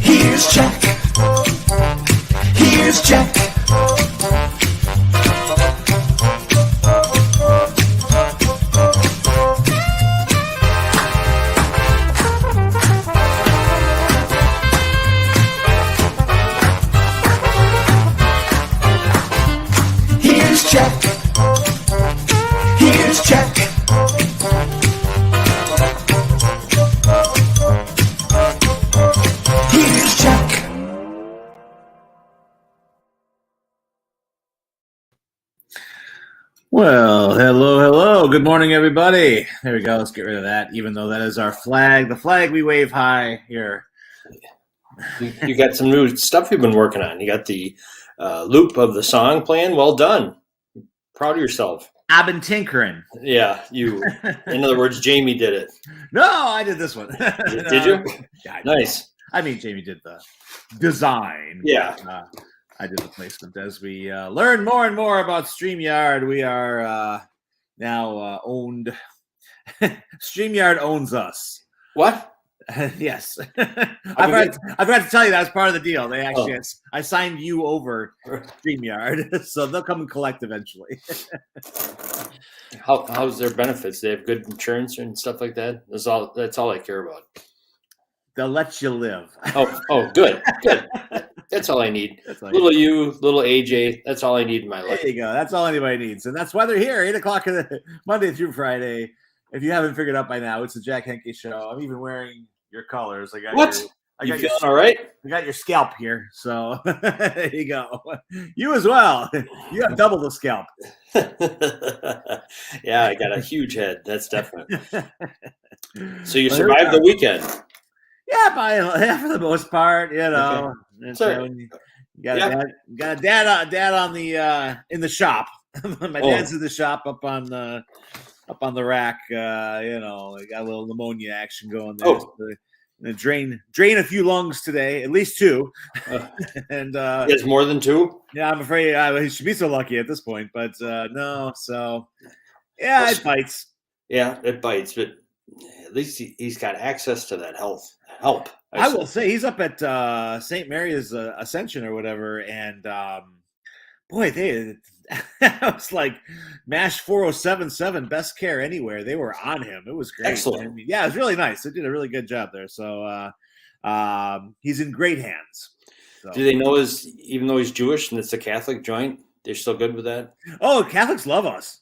Here's Jack. Here's Jack. Here's Jack. Here's Jack. Here's Jack. Well, hello. Good morning, everybody. There we go. Let's get rid of that, even though that is our flag. The flag we wave high here. You got some new stuff you've been working on. You got the loop of the song playing. Well done. Proud of yourself. I've been tinkering. Yeah, you. In other words, Jamie did it. No, I did this one. Did you? Yeah, Nice. I mean, Jamie did the design. Yeah. But, I did the placement. As we learn more and more about StreamYard, we are now owned. StreamYard owns us. What? Yes. I forgot to tell you that was part of the deal. They actually, I signed you over StreamYard, so they'll come and collect eventually. How's their benefits? They have good insurance and stuff like that. That's all I care about. They'll let you live. Oh, good. That's all I need. Little you, little AJ. That's all I need in my life. There you go. That's all anybody needs, and that's why they're here, 8:00 Monday through Friday. If you haven't figured out by now, it's the Jack Henke Show. I'm even wearing your colors. I got what? You feeling all right? I got your scalp here, so there you go. You as well. You have double the scalp. Yeah, I got a huge head. That's definite. So you survived the weekend. Yeah, for the most part, you know. Okay. So, you got a dad on the in the shop. My dad's in the shop up on the rack. You know, I got a little pneumonia action going there. So drain a few lungs today, at least two. And it's more than two. Yeah, I'm afraid he should be so lucky at this point, but no. So yeah, it bites. Yeah, it bites, but at least he's got access to that help. I will say he's up at St. Mary's Ascension or whatever, and boy, it was like MASH 4077, best care anywhere. They were on him. It was great. Excellent. I mean, yeah, it was really nice. They did a really good job there. So he's in great hands. So. Do they know even though he's Jewish and it's a Catholic joint, they're still good with that? Oh, Catholics love us.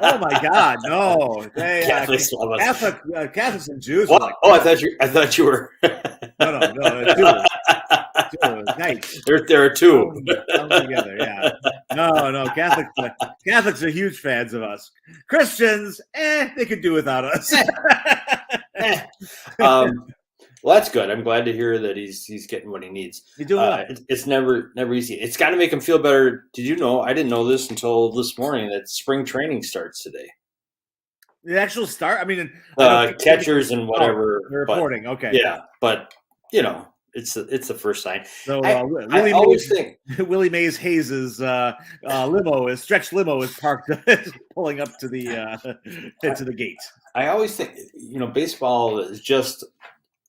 Oh my God, no! Catholics love us. Catholics and Jews. Well, like, I thought you were. No, two. Nice. There are two. Come together, yeah. No. Catholics are huge fans of us. Christians, they could do without us. Well, that's good. I'm glad to hear that he's getting what he needs. You're doing well. It's never easy. It's got to make him feel better. Did you know? I didn't know this until this morning that spring training starts today. The actual start. I mean, Catchers and whatever. The reporting. Okay. Yeah, but it's the first sign. So I always think Willie Mays Hayes's stretch limo is parked, pulling up to the gate. I always think baseball is just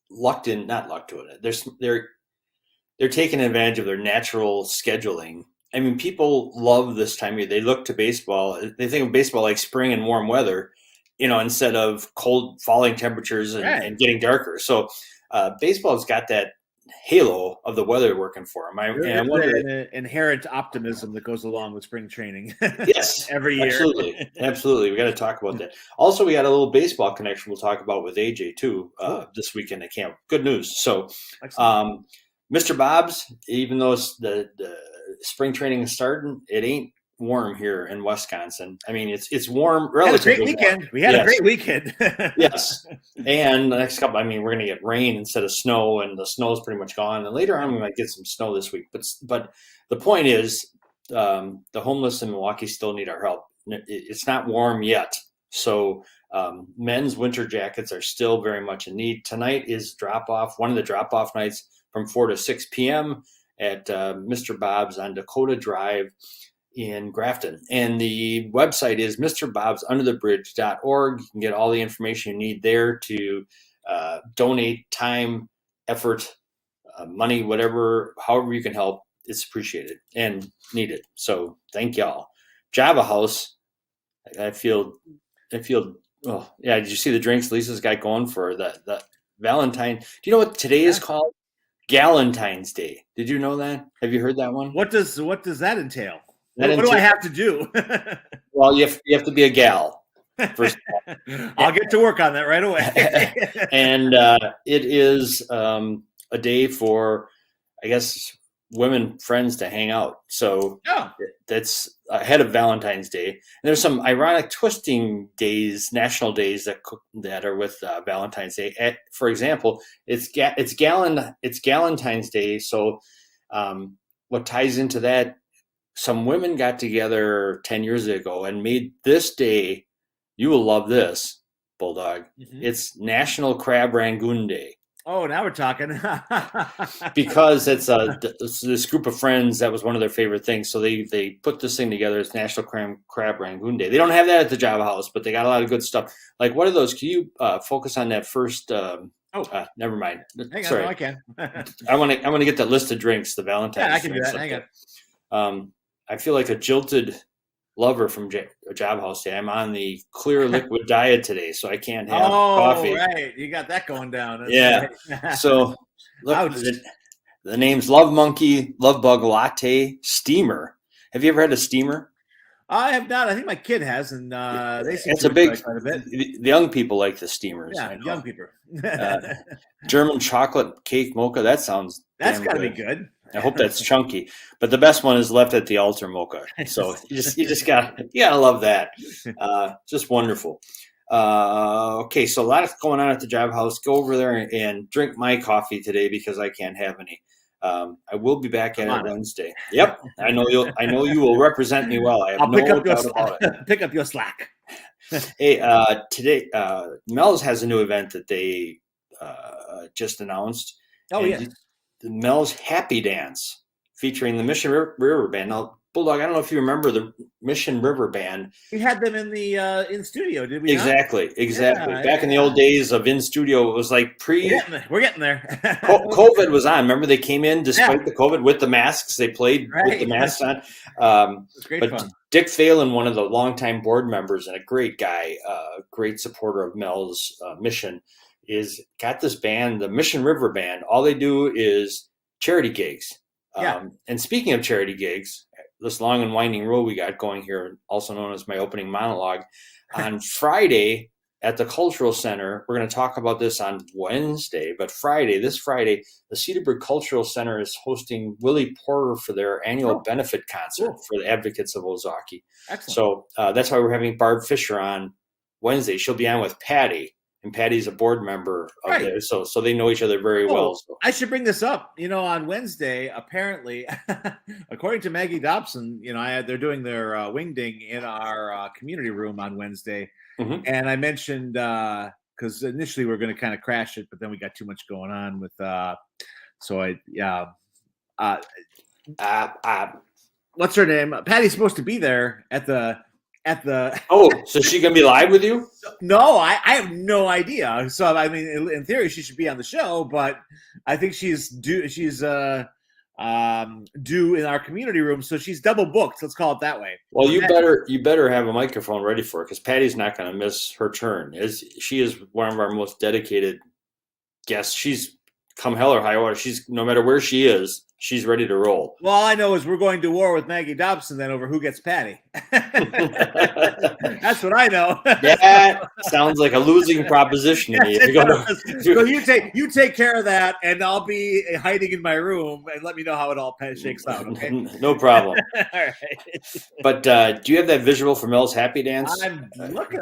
not luck to it. They're taking advantage of their natural scheduling. I mean, people love this time of year. They look to baseball. They think of baseball like spring and warm weather, instead of cold falling temperatures and getting darker. So baseball's got that halo of the weather working for them. An inherent optimism that goes along with spring training. Yes, every year. Absolutely. We got to talk about that. Also, we got a little baseball connection we'll talk about with AJ too this weekend at camp. Good news. So, Mr. Bob's, even though it's the spring training is starting, it ain't warm here in Wisconsin. I mean, it's warm. Relatively warm. We had a great weekend. Yes. And the next couple, we're going to get rain instead of snow, and the snow is pretty much gone. And later on, we might get some snow this week. But the point is, the homeless in Milwaukee still need our help. It's not warm yet. So men's winter jackets are still very much in need. Tonight is one of the drop-off nights from 4 to 6 p.m. at Mr. Bob's on Dakota Drive in Grafton. And the website is mrbobsunderthebridge.org. You can get all the information you need there to donate time, effort, money, however you can help. It's appreciated and needed. So thank y'all. Java House, I feel, oh yeah, did you see the drinks Lisa's got going for the Valentine? Do you know what today is called? Galentine's Day. Did you know that? Have you heard that one? What does that entail? What do I have to do? Well, you have to be a gal. First of all. I'll get to work on that right away. And it is a day for, I guess, women friends to hang out. So that's ahead of Valentine's Day. And there's some ironic twisting days, national days that are with Valentine's Day. For example, it's Galentine's Day. So what ties into that? Some women got together 10 years ago and made this day. You will love this, Bulldog. Mm-hmm. It's National Crab Rangoon Day. Oh, now we're talking. Because it's this group of friends, that was one of their favorite things. So they put this thing together. It's National Crab Rangoon Day. They don't have that at the Java House, but they got a lot of good stuff. Like, what are those? Can you focus on that first? Never mind. Hang on, sorry, no, I can. I want to get that list of drinks. The Valentine's. Yeah, I can do that. Hang on. I feel like a jilted lover from Job House Day. I'm on the clear liquid diet today, so I can't have coffee. Oh, right. You got that going down. That's yeah. Right. So look, the name's Love Monkey, Love Bug Latte, Steamer. Have you ever had a steamer? I have not. I think my kid has, and they seem to enjoy quite a bit. The young people like the steamers. Yeah, young people. German chocolate cake mocha. That's got to be good. I hope that's chunky, but the best one is left at the altar mocha. So you just gotta love that. Just wonderful. Okay, so a lot of going on at the Job House. Go over there and drink my coffee today because I can't have any. I will be back at it Wednesday. Yep, I know you will represent me well. I have no doubt about it. Pick up your slack. Hey, today Mel's has a new event that they just announced. Oh yeah. The Mel's Happy Dance featuring the Mission River Band. Now, Bulldog, I don't know if you remember the Mission River Band. We had them in the in studio, did we? Exactly. Yeah, back in the old days of in studio, it was like We're getting there. COVID was on. Remember, they came in despite the COVID with the masks. They played with the masks on. It was great fun. Dick Phelan, one of the longtime board members and a great guy, great supporter of Mel's mission, is got this band, the Mission River Band. All they do is charity gigs. And speaking of charity gigs, this long and winding road we got going here, also known as my opening monologue, on Friday at the Cultural Center, we're going to talk about this on Wednesday, but this Friday, the Cedarburg Cultural Center is hosting Willie Porter for their annual benefit concert for the Advocates of Ozaki. Excellent. So that's why we're having Barb Fisher on Wednesday. She'll be on with Patty. and Patty's a board member of Right. there, so they know each other very well. So. I should bring this up. On Wednesday, apparently, according to Maggie Dobson, they're doing their wingding in our community room on Wednesday, and I mentioned because initially we were going to kind of crash it, but then we got too much going on with. What's her name? Patty's supposed to be there at the. Oh, so she gonna be live with you? No, I have no idea. So I mean, in theory, she should be on the show, but I think she's due. She's due in our community room, so she's double booked. Let's call it that way. Well, you better have a microphone ready for her because Patty's not going to miss her turn. She is one of our most dedicated guests. She's come hell or high water. She's no matter where she is, she's ready to roll. Well, all I know is we're going to war with Maggie Dobson then over who gets Patty. That's what I know. That sounds like a losing proposition to me. So you take care of that, and I'll be hiding in my room and let me know how it all shakes out. Okay, no problem. All right. But do you have that visual for Mel's Happy Dance? I'm looking.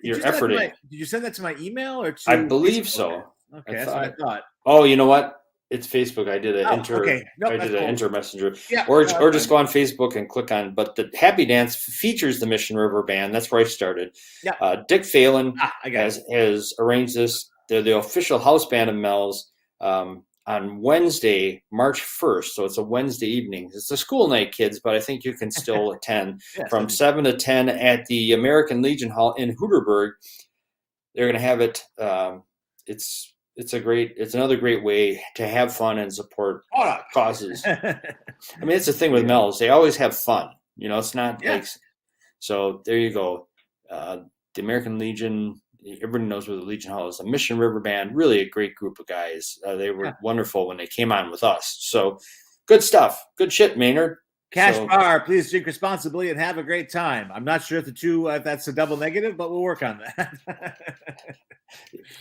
You're efforting. Did you send that to my email or to? I believe Facebook? so. Okay, that's what I thought. Oh, you know what? It's Facebook. I did an enter messenger. Yeah, or just go on Facebook and click on. But the Happy Dance features the Mission River Band. That's where I started. Yeah. Dick Phelan has arranged this. They're the official house band of Mel's on Wednesday, March 1st. So it's a Wednesday evening. It's a school night, kids, but I think you can still attend from 7 to 10 at the American Legion Hall in Hooterberg. They're going to have it. It's another great way to have fun and support causes. I mean, it's the thing with Mel's. They always have fun. It's not like, so there you go. The American Legion, everybody knows where the Legion Hall is. The Mission River Band, really a great group of guys. They were wonderful when they came on with us. So good stuff. Good shit, Maynard. Cash bar, please drink responsibly and have a great time. I'm not sure if that's a double negative, but we'll work on that.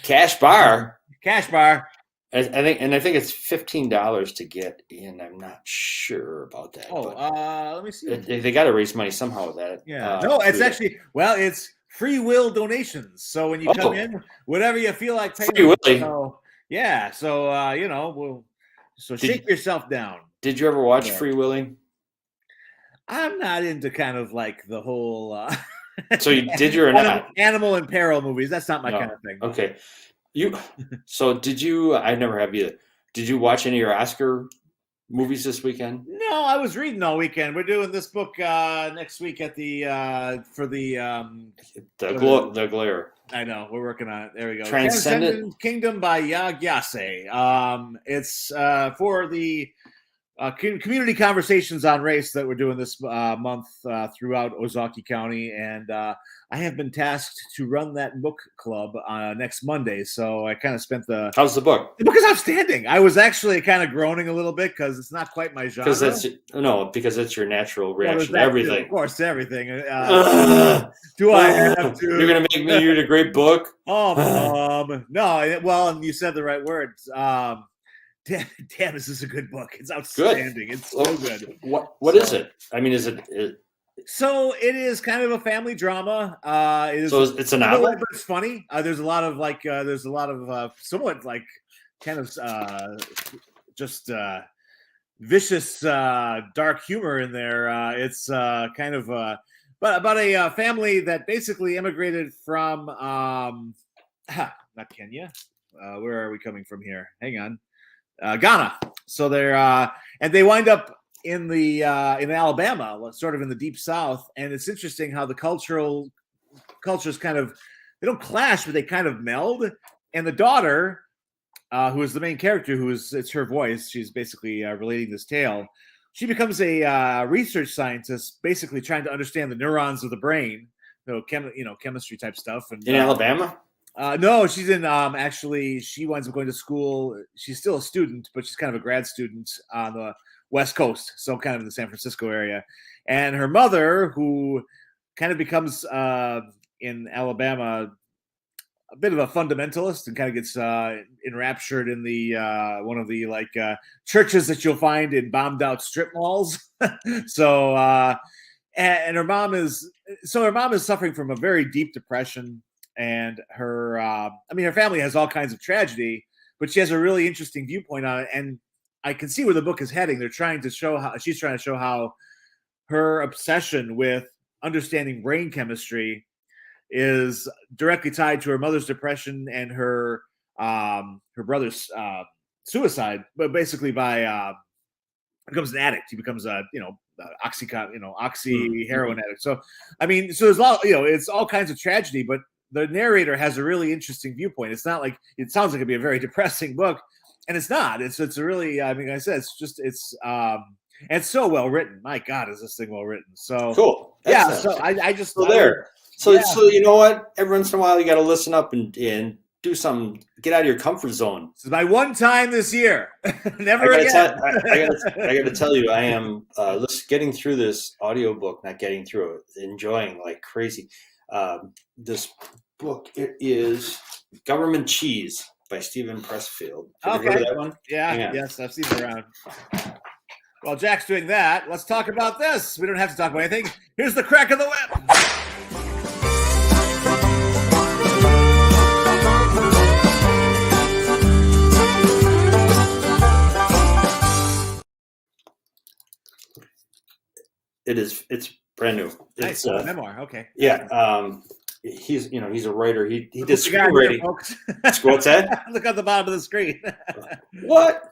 Cash bar. Cash bar. I think it's $15 to get in. I'm not sure about that. Let me see. They got to raise money somehow with that. Yeah. No, it's actually it's free will donations. So when you come in, whatever you feel like paying. Free willy. So shake yourself down. Did you ever watch Free Willy? I'm not into kind of like the whole. So you did you or not? Animal in peril movies. That's not my kind of thing. Okay. Did you? I never have either. Did you watch any of your Oscar movies this weekend? No, I was reading all weekend. We're doing this book next week at the Glare. I know we're working on it. There we go. Transcendent Kingdom by Yag Yase. It's for the community conversations on race that we're doing this month throughout Ozaukee County, and I have been tasked to run that book club next Monday. So I kind of spent How's the book? The book is outstanding. I was actually kind of groaning a little bit because it's not quite my genre. Because it's your natural reaction to everything. Of course, to everything. Do I have to? You're gonna make me read a great book? No. Well, and you said the right words. Damn, this is a good book. It's outstanding. Good. It's so good. What is it? I mean, is it? So it is kind of a family drama. It's a novel, but it's funny. There's a lot of somewhat like kind of just vicious dark humor in there. It's kind of but about a family that basically immigrated from not Kenya. Where are we coming from here? Hang on. Ghana. So they're and they wind up in Alabama, sort of in the deep South, and it's interesting how the cultures kind of they don't clash, but they kind of meld. And the daughter, who is the main character, it's her voice, she's basically relating this tale. She becomes a research scientist, basically trying to understand the neurons of the brain, chemistry type stuff. And in Alabama. No, she's in. Actually, she winds up going to school. She's still a student, but she's kind of a grad student on the West Coast, so kind of in the San Francisco area. And her mother, who kind of becomes in Alabama a bit of a fundamentalist and kind of gets enraptured in the one of the churches that you'll find in bombed out strip malls. So and her mom is suffering from a very deep depression. and her. Her family has all kinds of tragedy, but she has a really interesting viewpoint on it, and I can see where the book is heading. She's trying to show how her obsession with understanding brain chemistry is directly tied to her mother's depression and her brother's suicide, but basically by becomes an addict. He becomes a oxy heroin addict. So so there's a lot. It's all kinds of tragedy, but the narrator has a really interesting viewpoint. It's not like it sounds like it'd be a very depressing book, and it's not. It's a really. I said it's so well written. My God, is this thing well written? So cool. That's so I just there. So you know what? Every once in a while, you got to listen up and do something. Get out of your comfort zone. This is my one time this year. Never again. I got to tell you, I am getting through this audiobook, not getting through it, enjoying like crazy. This book, it is Government Cheese by Stephen Pressfield. Have you heard of that one? Yeah. Yes, I've seen it around. While Jack's doing that, let's talk about this. We don't have to talk about anything. Here's the crack of the whip. It's brand new. Nice. It's a memoir. Okay. Yeah. He's a writer. He did screenwriting. What's that? Look at the bottom of the screen. What?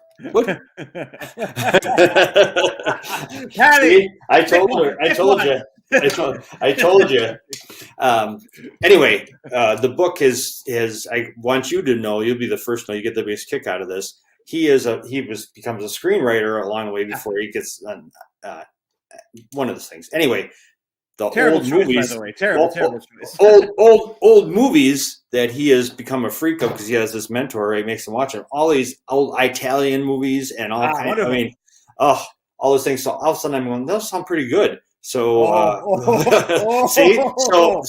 Patty, I told you. Anyway, the book is. I want you to know. You'll be the first to know. You get the biggest kick out of this. He becomes a screenwriter along the way before he gets one of those things. Anyway, terrible old choice, movies, by the way. Terrible choice. Old movies that he has become a freak of because he has this mentor. He makes him watch them. All these old Italian movies and all kinds. All those things. So all of a sudden I'm going, those sound pretty good. So see, so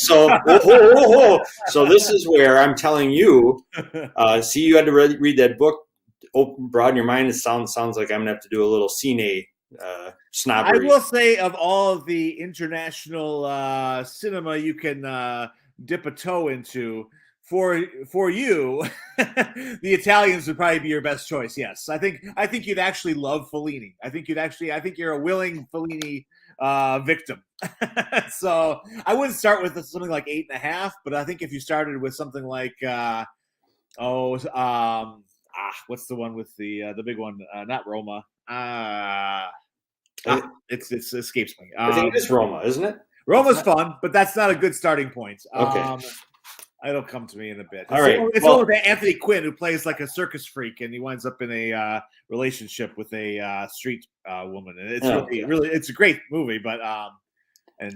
this is where I'm telling you. See, you had to read that book. Broaden your mind. It sounds like I'm gonna have to do a little cine snobbery. I will say, of all of the international cinema you can dip a toe into, for you, the Italians would probably be your best choice. Yes, I think you'd actually love Fellini. I think you're a willing Fellini victim. So I wouldn't start with something like 8.5, but I think if you started with something like what's the one with the big one? Not Roma. It escapes me. I think it's Roma, isn't it? Roma's fun, but that's not a good starting point. Okay. It'll come to me in a bit. All right. It's over to Anthony Quinn, who plays like a circus freak, and he winds up in a relationship with a street woman. And it's really, it's a great movie. But all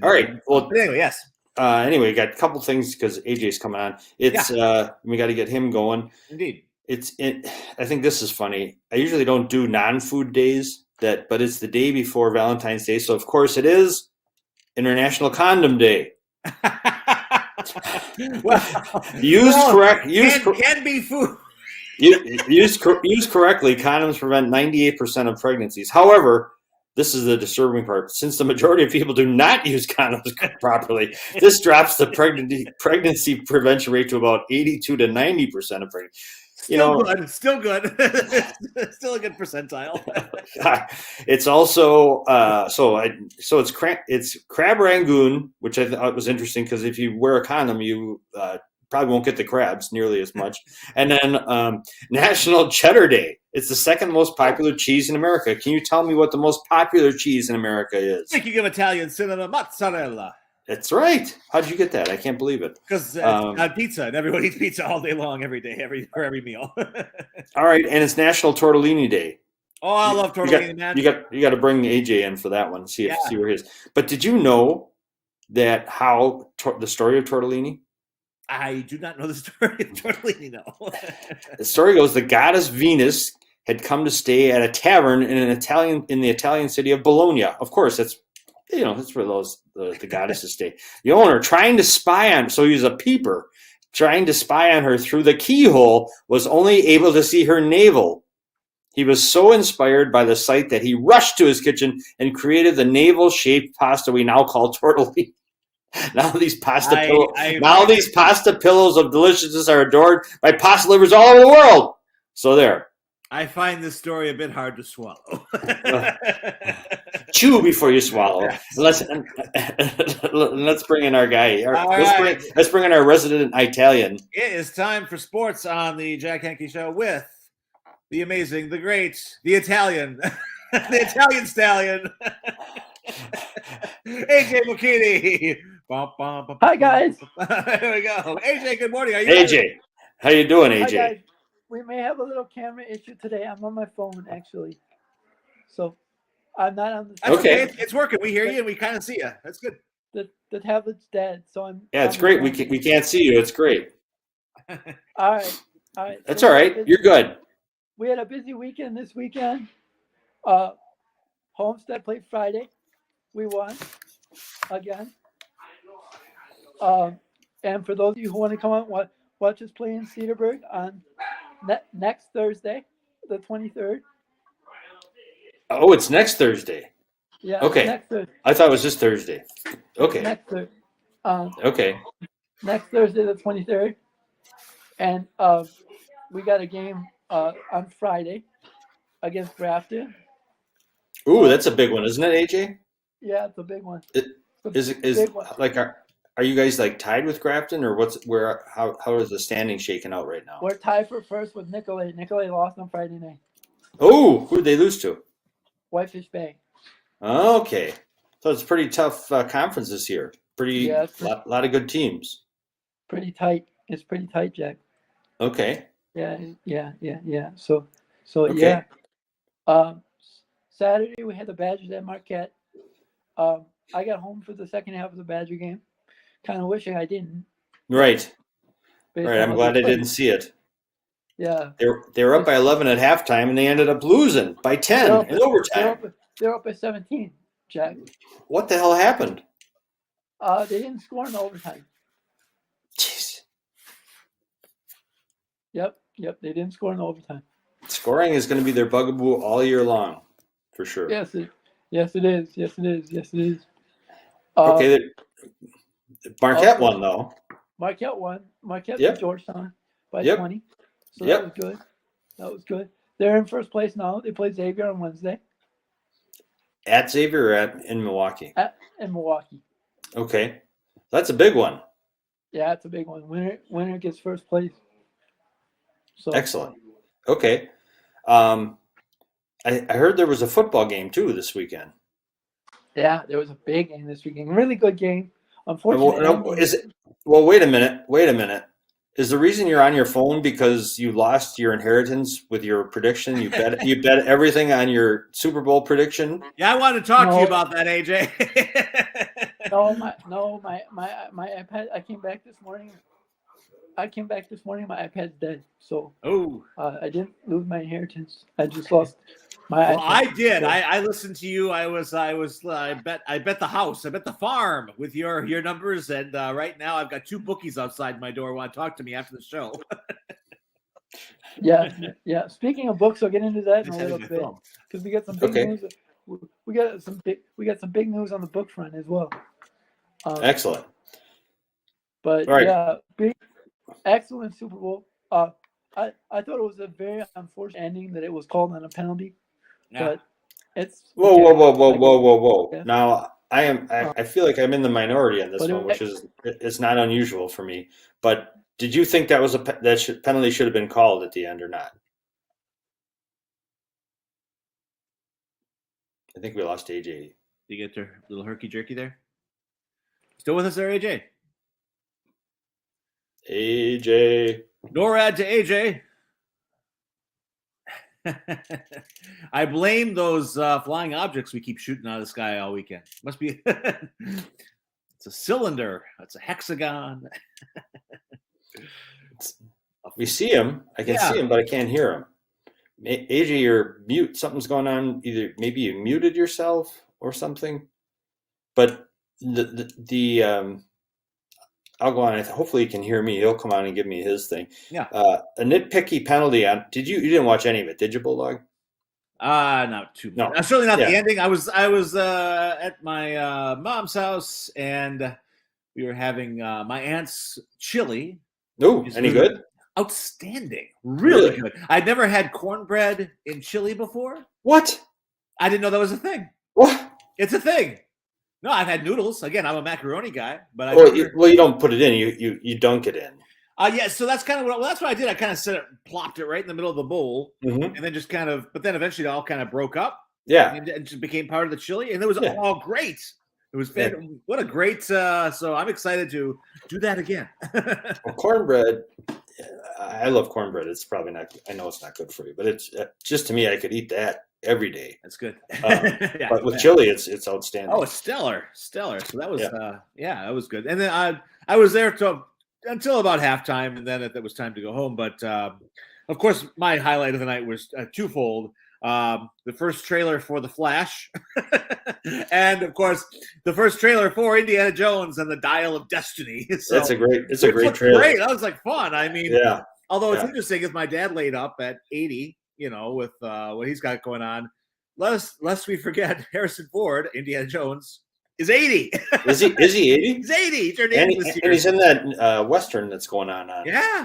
right. Well, but anyway, yes. Anyway, got a couple things because AJ's coming on. It's we got to get him going. Indeed. I think this is funny. I usually don't do non-food days, but it's the day before Valentine's Day, so of course it is International Condom Day. Can be food. Used correctly, condoms prevent 98% of pregnancies. However, this is the disturbing part. Since the majority of people do not use condoms properly, this drops the pregnancy prevention rate to about 82 to 90% of pregnancy. Still good. Still a good percentile. It's also it's crab rangoon, which I thought was interesting because if you wear a condom, you probably won't get the crabs nearly as much. And then National Cheddar Day. It's the second most popular cheese in America. Can you tell me what the most popular cheese in America is? Speaking of Italian cinema, mozzarella. That's right. How did you get that? I can't believe it. Because pizza, and everyone eats pizza all day long, every day, for every meal. All right, and it's National Tortellini Day. Oh, I love tortellini, man. You got to bring AJ in for that one. See where he is. But did you know that the story of tortellini? I do not know the story of tortellini. No. The story goes: the goddess Venus had come to stay at a tavern in the Italian city of Bologna. Of course, that's where the goddesses stay. The owner, trying to spy on, so he was a peeper, trying to spy on her through the keyhole, was only able to see her navel. He was so inspired by the sight that he rushed to his kitchen and created the navel-shaped pasta we now call tortellini. Now these pasta I- these pasta pillows of deliciousness are adored by pasta lovers all over the world. So there. I find this story a bit hard to swallow. Chew before you swallow. Let's bring in our guy. Let's bring in our resident Italian. It is time for sports on the Jack Henke Show with the amazing, the great, the Italian, the Italian stallion, AJ McKinney. Hi guys. There we go. AJ, good morning. Are you AJ, how you doing, Hi AJ? guys. We may have a little camera issue today. I'm on my phone actually, so I'm not on the. That's Okay. It's working. We hear you and we kind of see you. That's good. The tablet's dead, so I'm. Yeah, it's on great. the phone. We can't see you. It's great. All right. That's So all right. You're good. We had a busy weekend this weekend. Homestead played Friday. We won again. And for those of you who want to come out and watch us play in Cedarburg on next Thursday, the 23rd. Oh, it's next Thursday. Yeah. Okay. Next Thursday. I thought it was this Thursday. Okay. Next Thursday. Okay. Next Thursday, the 23rd. And we got a game on Friday against Grafton. Ooh, that's a big one, isn't it, AJ? Yeah, it's a big one. Is Big one. like are you guys like tied with Grafton, or how is the standing shaking out right now? We're tied for first with Nicolay. Nicolay lost on Friday night. Oh, who did they lose to? Whitefish Bay. Okay, so it's a pretty tough conference this year. Yeah, Lot of good teams. Pretty tight. It's pretty tight, Jack. Okay. Yeah. So Okay. yeah. Saturday we had the Badgers at Marquette. I got home for the second half of the Badger game. Kind of wishing I didn't. Right. based Right. on I'm how glad they I played. didn't see it. Yeah. They were up by 11 at halftime, and they ended up losing by 10 in overtime. They're up by 17, Jack. What the hell happened? They didn't score in overtime. Jeez. Yep. They didn't score in overtime. Scoring is going to be their bugaboo all year long, for sure. Yes, it is. Okay. Marquette won though. Marquette won. Marquette Yep. beat Georgetown by Yep. 20. So Yep. That was good. They're in first place now. They play Xavier on Wednesday At Xavier or in Milwaukee? in Milwaukee. Okay. That's a big one. Yeah, it's a big one. Winner gets first place. So Excellent. Okay. I heard there was a football game too this weekend. yeah, there was a big game this weekend. Really good game. Unfortunately, Wait a minute. Is the reason you're on your phone because you lost your inheritance with your prediction? You bet everything on your Super Bowl prediction? Yeah, I wanted to talk to No. you about that, AJ. my iPad. I came back this morning. My iPad's dead. So Oh. I didn't lose my inheritance. I just lost my. Well, iPad. I did. So- I listened to you. I bet the house. I bet the farm with your numbers. And right now, I've got two bookies outside my door. Want to talk to me after the show? Yeah. Speaking of books, I'll get into that in Just a little having my bit phone. because we got some big Okay. news. We got some big news on the book front as well. Excellent. But All right. yeah, big, excellent Super Bowl. I thought it was a very unfortunate ending that it was called on a penalty, Yeah. but it's Whoa. Yeah. Now I feel like I'm in the minority on this But it- one, which is it's not unusual for me. But did you think that was penalty should have been called at the end or not? I think we lost AJ. You get your little herky jerky there. Still with us there, AJ? AJ. NORAD to AJ. I blame those flying objects we keep shooting out of the sky all weekend. Must be. It's a cylinder. It's a hexagon. We see him. I can Yeah. see him, but I can't hear him. AJ, you're mute. Something's going on. Either maybe you muted yourself or something. But I'll go on. Hopefully, he can hear me. He'll come on and give me his thing. Yeah. A nitpicky penalty on. You didn't watch any of it, did you, Bulldog? Not too No. Certainly not Yeah. the ending. I was at my mom's house, and we were having my aunt's chili. Ooh, any good? Outstanding. Really good. I'd never had cornbread in chili before. What? I didn't know that was a thing. What? It's a thing. No, I've had noodles. Again, I'm a macaroni guy, but you don't put it in. You dunk it in. Yeah, so that's kind of that's what I did. I kind of plopped it right in the middle of the bowl, and then just kind of, but then eventually it all kind of broke up. Yeah, and it just became part of the chili, and it was all great. It was what a great. So I'm excited to do that again. Well, cornbread. I love cornbread. It's probably not. I know it's not good for you, but it's just to me. I could eat that every day. That's good. But with chili, it's outstanding. Oh, it's stellar. So that was that was good. And then I was there until about halftime, and then it was time to go home. But of course, my highlight of the night was twofold. The first trailer for The Flash, and of course, the first trailer for Indiana Jones and the Dial of Destiny. So, it's a great trailer. Great. That was like fun. I mean, although it's interesting, is my dad laid up at 80, with what he's got going on. Lest we forget, Harrison Ford, Indiana Jones, is 80. Is he 80? He's 80. He turned 80 this year. And he's in that Western that's going on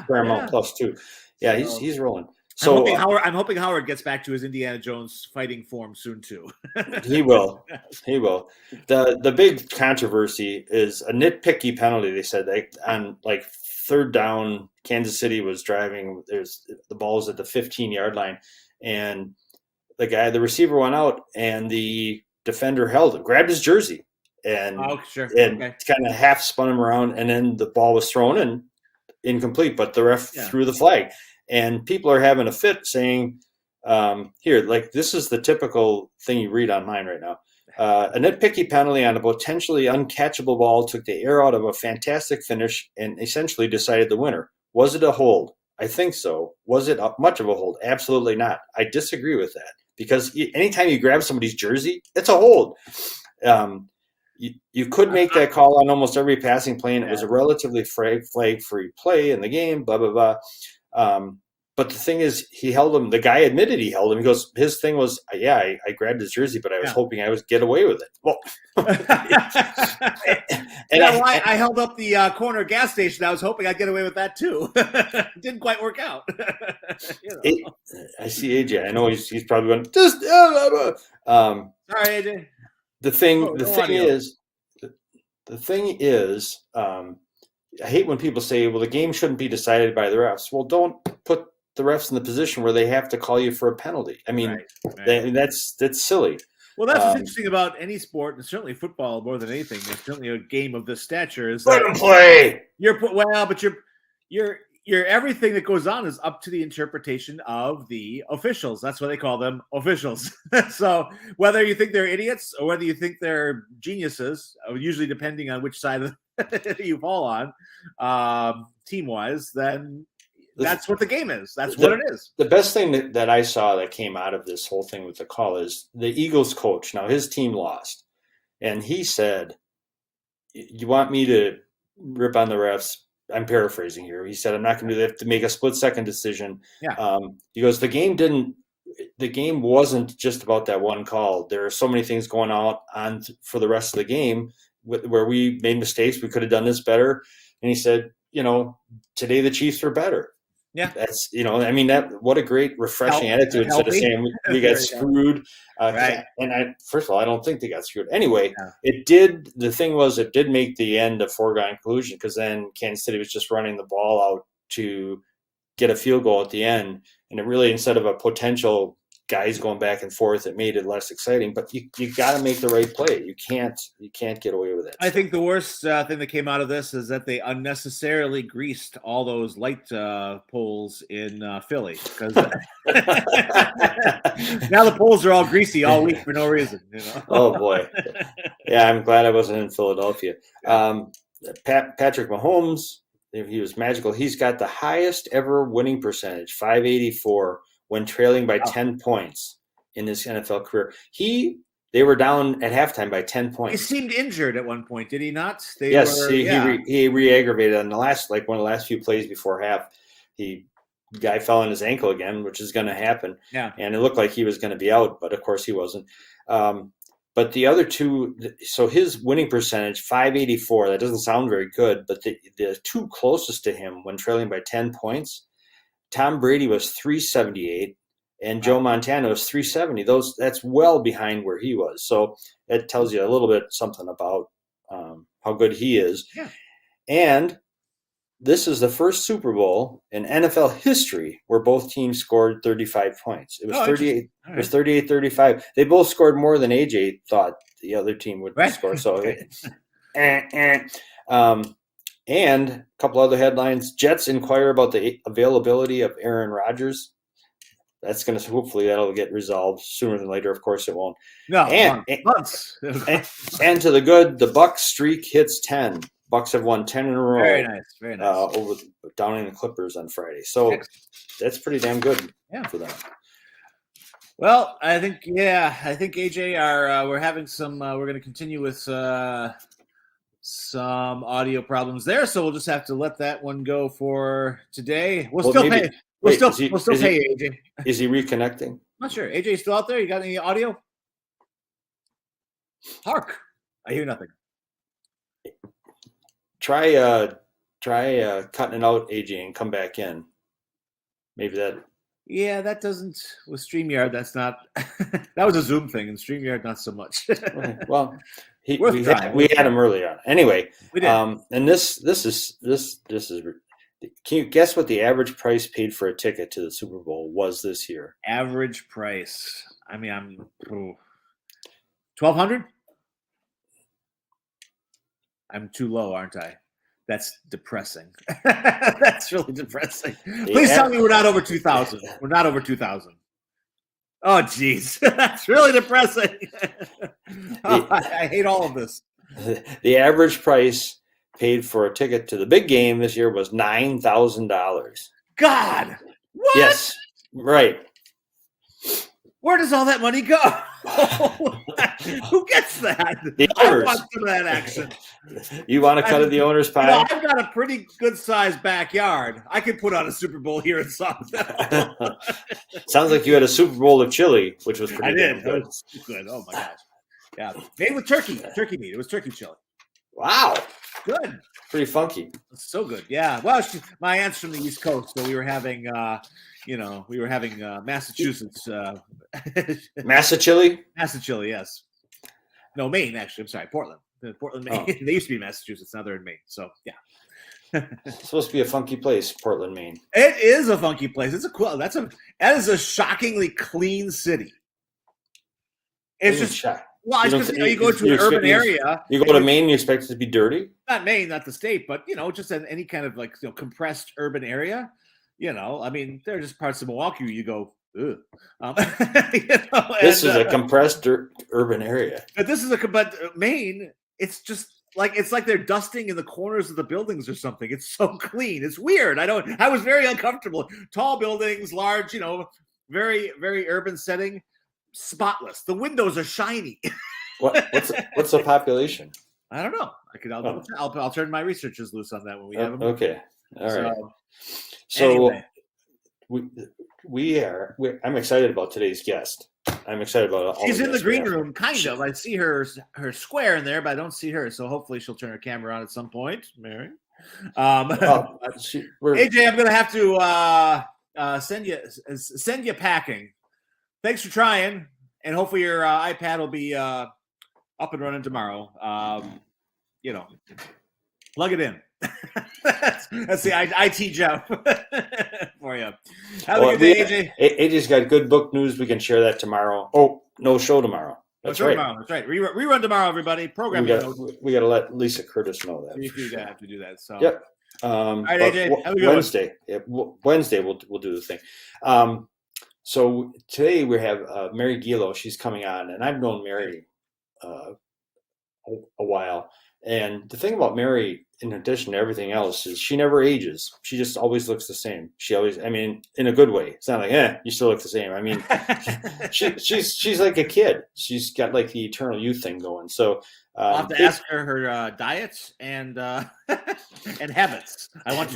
Paramount Plus too. Yeah, he's rolling. So I'm hoping Howard gets back to his Indiana Jones fighting form soon too. He will. The big controversy is a nitpicky penalty. They said on like third down, Kansas City was driving. The ball's at the 15-yard line, and the receiver went out, and the defender held him, grabbed his jersey, and kind of half spun him around, and then the ball was thrown and incomplete, but the ref threw the flag. And people are having a fit saying, this is the typical thing you read online right now. A nitpicky penalty on a potentially uncatchable ball took the air out of a fantastic finish and essentially decided the winner. Was it a hold? I think so. Was it much of a hold? Absolutely not. I disagree with that, because anytime you grab somebody's jersey, it's a hold. You could make that call on almost every passing play, and it was a relatively flag-free play in the game, blah, blah, blah. But the thing is, he held him. The guy admitted he held him. He goes, his thing was, I grabbed his jersey, but I was hoping I would get away with it. Well, I held up the corner gas station. I was hoping I'd get away with that too. Didn't quite work out. I see AJ. I know he's probably going. Sorry, AJ. The thing is, I hate when people say, well, the game shouldn't be decided by the refs. Well, don't put the refs in the position where they have to call you for a penalty. I mean, that's silly. Well, that's what's interesting about any sport, and certainly football more than anything. It's certainly a game of this stature. Is let them play. But you're everything that goes on is up to the interpretation of the officials. That's why they call them officials. So whether you think they're idiots or whether you think they're geniuses, usually depending on which side of you fall on, team-wise, then that's what the game is. That's what it is. The best thing that I saw that came out of this whole thing with the call is the Eagles coach. Now, his team lost, and he said, you want me to rip on the refs? I'm paraphrasing here. He said, I'm not going to do that, to make a split-second decision. Yeah. He goes, the game wasn't just about that one call. There are so many things going on for the rest of the game where we made mistakes. We could have done this better. And he said, today the Chiefs were better. Yeah. That's, what a great refreshing attitude instead of saying we got screwed. Right. And first of all, I don't think they got screwed. Anyway, it did make the end a foregone conclusion, because then Kansas City was just running the ball out to get a field goal at the end. And it really, instead of a potential guys going back and forth, it made it less exciting. But you got to make the right play. You can't get away with it. I think the worst thing that came out of this is that they unnecessarily greased all those light poles in Philly, because now the poles are all greasy all week for no reason. Oh boy, yeah, I'm glad I wasn't in Philadelphia. Patrick Mahomes, he was magical. He's got the highest ever winning percentage, 584. When trailing by 10 points in his NFL career. They were down at halftime by 10 points. He seemed injured at one point, did he not? He re-aggravated on the last, one of the last few plays before half. Guy fell on his ankle again, which is going to happen. Yeah. And it looked like he was going to be out, but of course he wasn't. But the other two, so his winning percentage, 584, that doesn't sound very good, but the two closest to him when trailing by 10 points, Tom Brady was 378 and Joe Montana was 370. That's well behind where he was. So it tells you a little bit something about how good he is. Yeah. And this is the first Super Bowl in NFL history where both teams scored 35 points. It was 38. Right. It was 38-35. They both scored more than AJ thought the other team would score. So, and a couple other headlines: Jets inquire about the availability of Aaron Rodgers. That's going to hopefully that'll get resolved sooner than later. Of course, it won't. No, months. and to the good, the Bucs streak hits 10. Bucs have won 10 in a row. Very nice, very nice. Downing the Clippers on Friday. So that's pretty damn good for them. Well, I think AJ we're having some. We're going to continue with some audio problems there, so we'll just have to let that one go for today. We'll still pay AJ. Is he reconnecting? Not sure. AJ still out there? You got any audio? Hark! I hear nothing. Try cutting it out, AJ, and come back in. Maybe that. Yeah, that doesn't with StreamYard. That's not. That was a Zoom thing, and StreamYard not so much. Okay. Well, we had him earlier on. Anyway, we did. And this is. Can you guess what the average price paid for a ticket to the Super Bowl was this year? Average price. I mean, I'm $1,200. I'm too low, aren't I? That's depressing. That's really depressing. Please tell me we're not over 2,000. We're not over 2,000. Oh, geez. That's really depressing. I hate all of this. The average price paid for a ticket to the big game this year was $9,000. God! What? Yes, right. Where does all that money go? Who gets that? The I want some of that action. You want to cut of the owner's pie? I've got a pretty good-sized backyard. I could put on a Super Bowl here in Southville. Sounds like you had a Super Bowl of chili, which was pretty good. good. Good. Oh, my gosh. Yeah. Made with turkey meat. It was turkey chili. Wow. Good. Pretty funky. So good. Yeah. Well, my aunt's from the East Coast, so we were having Massachusetts. Massachili? Massachili, yes. No, Maine, actually. I'm sorry, Portland. Portland, Maine. Oh. They used to be Massachusetts. Now they're in Maine. So, yeah. It's supposed to be a funky place, Portland, Maine. It is a funky place. That is a shockingly clean city. It's just well, it's because you go to an urban area. You go to Maine, you expect it to be dirty? Not Maine, not the state, but just in any kind of compressed urban area. I mean, there are just parts of Milwaukee where you go, ugh. This is a compressed urban area. But Maine, it's just it's like they're dusting in the corners of the buildings or something. It's so clean. It's weird. I was very uncomfortable. Tall buildings, large, very, very urban setting, spotless. The windows are shiny. What's the population? I don't know. I'll turn my researchers loose on that when we have them. Okay. All right. So anyway. I'm excited about today's guest. I'm excited about all. She's in the green room, kind of. I see her square in there, but I don't see her. So hopefully she'll turn her camera on at some point. Mary, AJ, I'm gonna have to send you packing. Thanks for trying, and hopefully your iPad will be up and running tomorrow. Plug it in. That's the IT job for you. Have a good day, AJ. AJ's got good book news. We can share that tomorrow. Oh, no show tomorrow. That's right. Tomorrow. That's right. Rerun tomorrow, everybody. Program. We got to let Lisa Curtis know that. You have to do that. So. Yep. All right, AJ. Have a good Wednesday. Wednesday we'll do the thing. So today we have Mary Gilo. She's coming on, and I've known Mary a while. And the thing about Mary, in addition to everything else, is she never ages. She just always looks the same. In a good way. It's not like, you still look the same. I mean, she's like a kid. She's got like the eternal youth thing going. So I'll have to ask her diets and habits. I want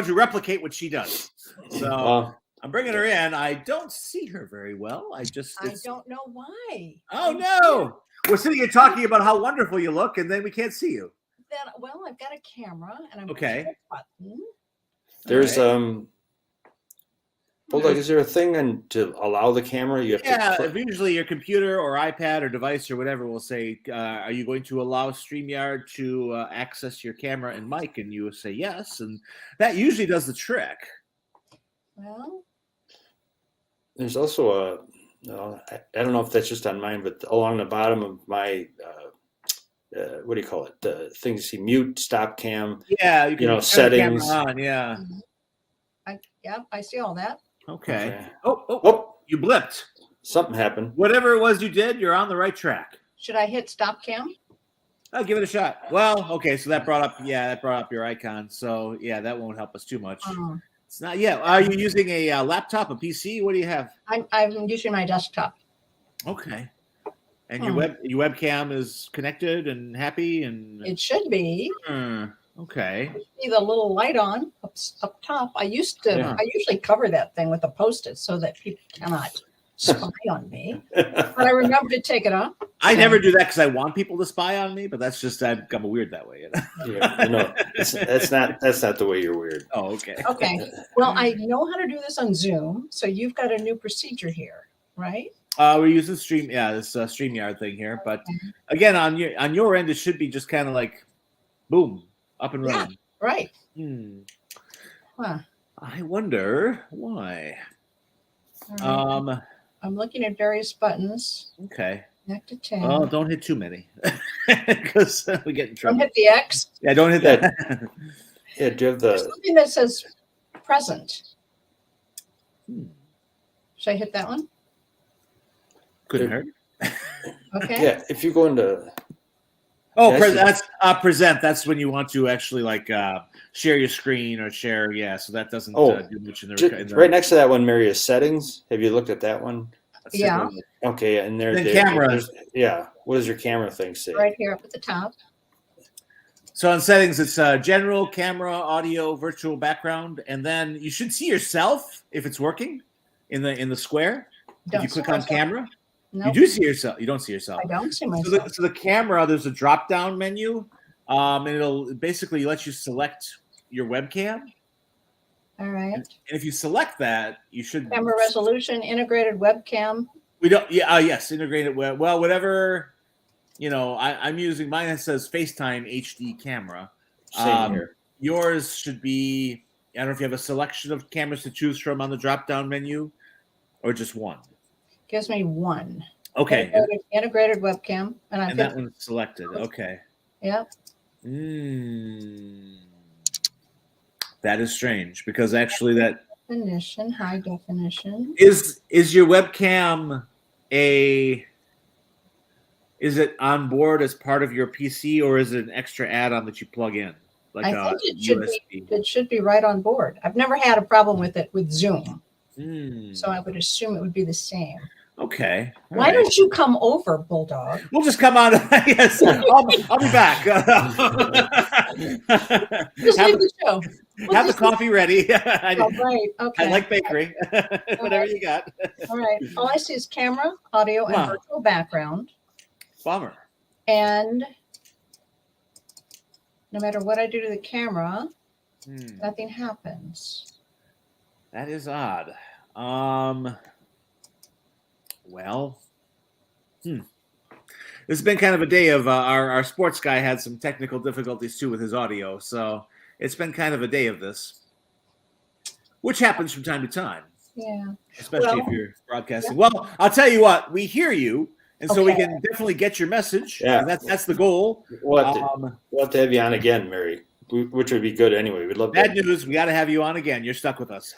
to replicate what she does. So I'm bringing her in. I don't see her very well. I don't know why. Oh no! We're sitting here talking about how wonderful you look, and then we can't see you. Then, well, I've got a camera and I'm Okay. pushing a button. There's Right. Bulldog, is there a thing to allow the camera? You have Yeah, to. if usually your computer or iPad or device or whatever will say, are you going to allow StreamYard to access your camera and mic? And you will say yes. And that usually does the trick. Well, There's also I don't know if that's just on mine, but along the bottom of my, what do you call it? The thing you see, mute, stop cam. Yeah, you can turn the settings. camera on, yeah. I see all that. Okay. Okay. Oh, you blipped. Something happened. Whatever it was you did, you're on the right track. Should I hit stop cam? I'll give it a shot. Well, okay, so that brought up your icon. So yeah, that won't help us too much. It's not yet. Are you using a laptop, a PC? What do you have? I'm using my desktop. Okay. And your webcam is connected and happy and It should be. okay. See the little light on up top. I usually cover that thing with a Post-it so that people cannot spy on me. But I remember to take it off. I never do that because I want people to spy on me, but that's just I'm weird that way. That's not the way you're weird. Oh, okay. Okay. Well, I know how to do this on Zoom, so you've got a new procedure here, right? We're using this StreamYard thing here, but again, on your end, it should be just kind of like, boom, up and running. Right. Huh. I wonder why. Right. I'm looking at various buttons. Okay. Back to 10. Oh, don't hit too many because we get in trouble. Don't hit the X. Yeah, don't hit that. Yeah, do you have There's something that says present. Should I hit that one? Couldn't hurt. Okay. Yeah, if you go into. Oh, Yeah, that's present. That's when you want to actually share your screen or share. Yeah, so that doesn't do much in the Right next to that one, Mary, is settings. Have you looked at that one? Yeah. Okay, and Then camera. Yeah. What does your camera thing say? Right here up at the top. So on settings, it's general, camera, audio, virtual background, and then you should see yourself if it's working in the square. If you click on camera, Nope. you do see yourself. You don't see yourself. I don't see myself. So the camera, there's a drop down menu, and it'll basically let you select your webcam. All right. And if you select that, you should Camera resolution, integrated webcam. We don't. Yeah. Yes. Integrated web. Well, whatever. I'm using mine that says FaceTime HD camera. Same here. Yours should be. I don't know if you have a selection of cameras to choose from on the drop down menu, or just one. Gives me one. Okay. Integrated webcam, And that one's selected. Okay. Yep. That is strange because actually that Definition, high definition. is your webcam is it on board as part of your PC or is it an extra add-on that you plug in? Like I think USB? it should be right on board. I've never had a problem with it with Zoom. Hmm. So I would assume it would be the same. Okay. All Why right. don't you come over, Bulldog? We'll just come on. Yes, I'll be back. Just leave the show. Have the coffee ready. Oh, right. Okay. I like bakery. Whatever you got. All right. All I see is camera, audio, and Wow. virtual background. Bummer. And no matter what I do to the camera, nothing happens. That is odd. Well, this has been kind of a day of our sports guy had some technical difficulties too with his audio, so it's been kind of a day of this, which happens from time to time. Yeah. Especially if you're broadcasting. Yeah. Well, I'll tell you what, we hear you, and so we can definitely get your message. Yeah, and that's the goal. We'll have to have you on again, Mary, which would be good anyway. We'd love bad news. We got to have you on again. You're stuck with us.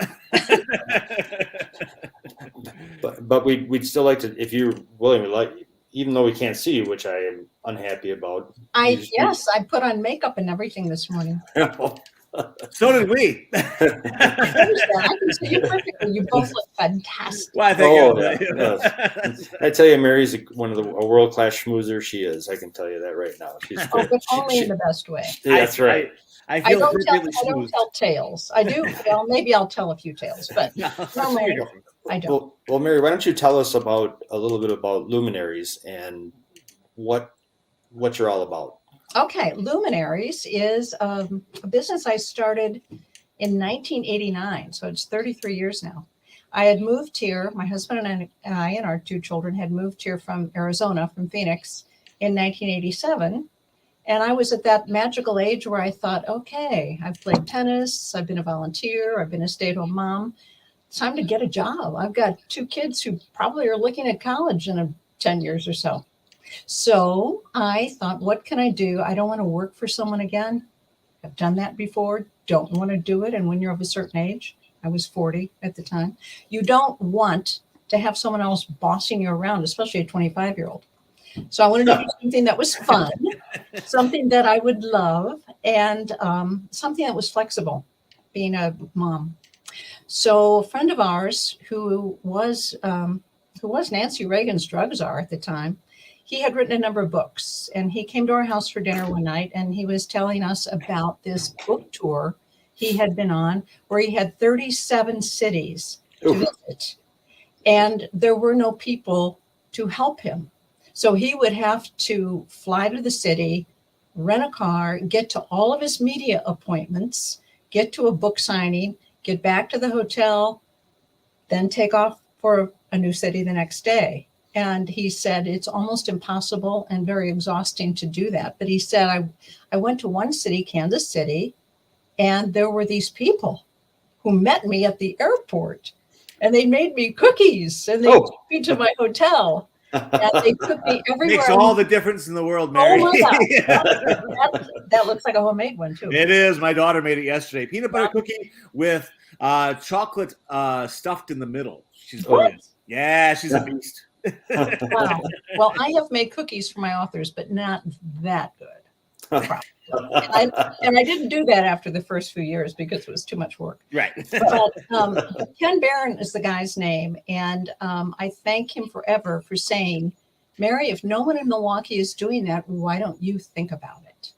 But we'd still like to, if you're willing, we'd like, even though we can't see you, which I am unhappy about. I put on makeup and everything this morning. So did we. I can see you perfectly. You both look fantastic. Well, I tell you, Mary's a world-class schmoozer. She is. I can tell you that right now. She's but only in the best way. That's right. I don't tell tales. I do. Well, maybe I'll tell a few tales, but normally I don't. Well, Mary, why don't you tell us a little bit about luminaries and what you're all about. Okay, Luminaries is a business I started in 1989, so it's 33 years now. I had moved here. My husband and I and our 2 children had moved here from Arizona, from Phoenix, in 1987. And I was at that magical age where I thought, okay, I've played tennis, I've been a volunteer, I've been a stay-at-home mom. It's time to get a job. I've got 2 kids who probably are looking at college in 10 years or so. So I thought, what can I do? I don't want to work for someone again. I've done that before. Don't want to do it. And when you're of a certain age, I was 40 at the time, you don't want to have someone else bossing you around, especially a 25-year-old. So I wanted to do something that was fun, something that I would love, and something that was flexible, being a mom. So a friend of ours who was Nancy Reagan's drug czar at the time, he had written a number of books, and he came to our house for dinner one night, and he was telling us about this book tour he had been on where he had 37 cities to visit, and there were no people to help him. So he would have to fly to the city, rent a car, get to all of his media appointments, get to a book signing, get back to the hotel, then take off for a new city the next day. And he said it's almost impossible and very exhausting to do that. But he said, I went to one city, Kansas City, and there were these people who met me at the airport, and they made me cookies, and they took me to my hotel. And they took me everywhere. Makes all the difference in the world, Mary. Oh my God. That looks like a homemade one, too. It is. My daughter made it yesterday. Peanut butter cookie with chocolate stuffed in the middle. She's brilliant. Yeah, she's a beast. Wow. Well, I have made cookies for my authors, but not that good. And I didn't do that after the first few years because it was too much work. Right. But Ken Barron is the guy's name. And I thank him forever for saying, Mary, if no one in Milwaukee is doing that, why don't you think about it?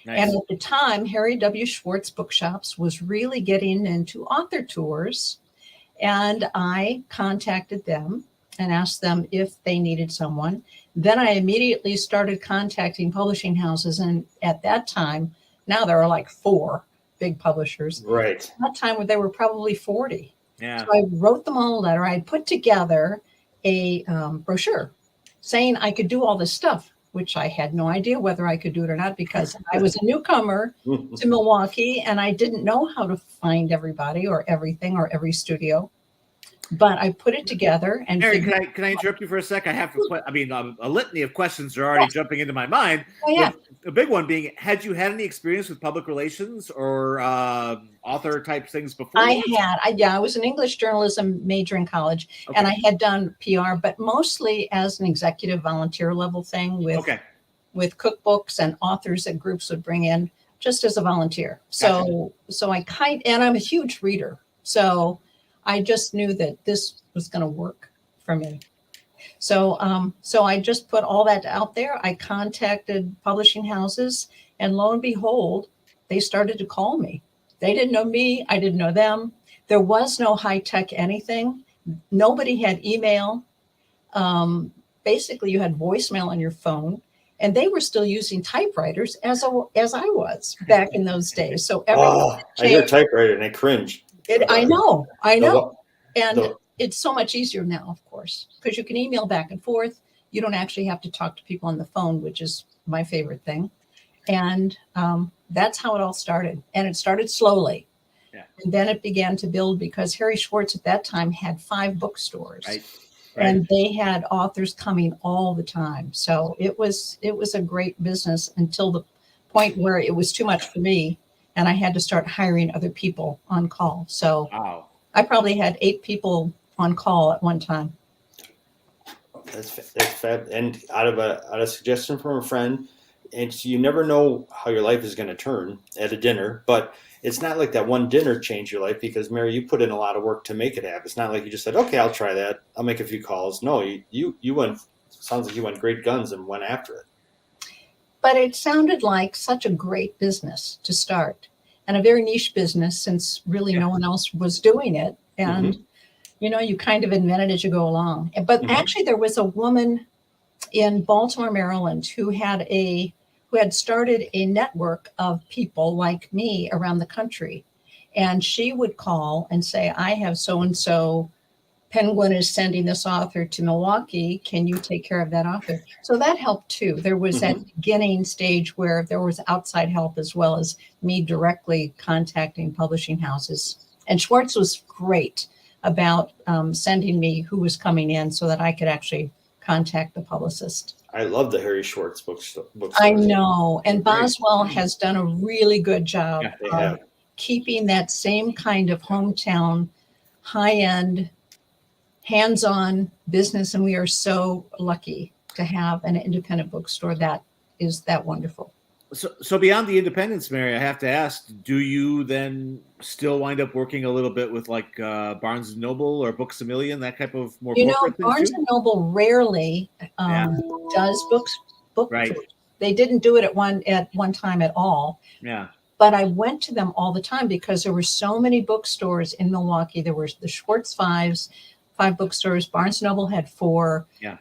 Nice. And at the time, Harry W. Schwartz Bookshops was really getting into author tours. And I contacted them and asked them if they needed someone. Then I immediately started contacting publishing houses. And at that time, now there are like 4 big publishers. Right. At that time, there were probably 40. Yeah. So I wrote them all a letter. I put together a brochure saying I could do all this stuff, which I had no idea whether I could do it or not because I was a newcomer to Milwaukee and I didn't know how to find everybody or everything or every studio. But I put it together and Mary, can I interrupt you for a sec? I have a litany of questions are already jumping into my mind. Oh, yeah. A big one being, had you had any experience with public relations or author type things before? I was an English journalism major in college, and I had done PR, but mostly as an executive volunteer level thing with cookbooks and authors that groups would bring in just as a volunteer. So and I'm a huge reader. So I just knew that this was going to work for me. So I just put all that out there. I contacted publishing houses, and lo and behold, they started to call me. They didn't know me. I didn't know them. There was no high tech anything. Nobody had email. Basically, you had voicemail on your phone, and they were still using typewriters as I was back in those days. So everything I hear typewriter and I cringe. I know. And it's so much easier now, of course, because you can email back and forth. You don't actually have to talk to people on the phone, which is my favorite thing. And that's how it all started. And it started slowly. Yeah. And then it began to build because Harry Schwartz at that time had 5 bookstores. Right. And they had authors coming all the time. So it was a great business until the point where it was too much for me. And I had to start hiring other people on call. So I probably had 8 people on call at one time. That's fab. And out of a suggestion from a friend, and so you never know how your life is going to turn at a dinner, but it's not like that one dinner changed your life because, Mary, you put in a lot of work to make it happen. It's not like you just said, okay, I'll try that. I'll make a few calls. No, you went, sounds like you went great guns and went after it. But it sounded like such a great business to start and a very niche business since really no one else was doing it. And, you kind of invent it as you go along. But actually there was a woman in Baltimore, Maryland, who had started a network of people like me around the country. And she would call and say, I have so-and-so, Penguin is sending this author to Milwaukee. Can you take care of that author? So that helped too. There was that beginning stage where there was outside help as well as me directly contacting publishing houses. And Schwartz was great about sending me who was coming in so that I could actually contact the publicist. I love the Harry Schwartz books. I know. And Boswell has done a really good job of keeping that same kind of hometown, high-end, hands-on business. And we are so lucky to have an independent bookstore that is that wonderful. So beyond the independence, Mary, I have to ask, do you then still wind up working a little bit with like Barnes and Noble or Books A Million, that type of more corporate things Barnes too? and Noble rarely does book Right. tours. They didn't do it at one time at all. Yeah. But I went to them all the time because there were so many bookstores in Milwaukee. There were the Schwartz five bookstores. Barnes and Noble had 4. Yeah.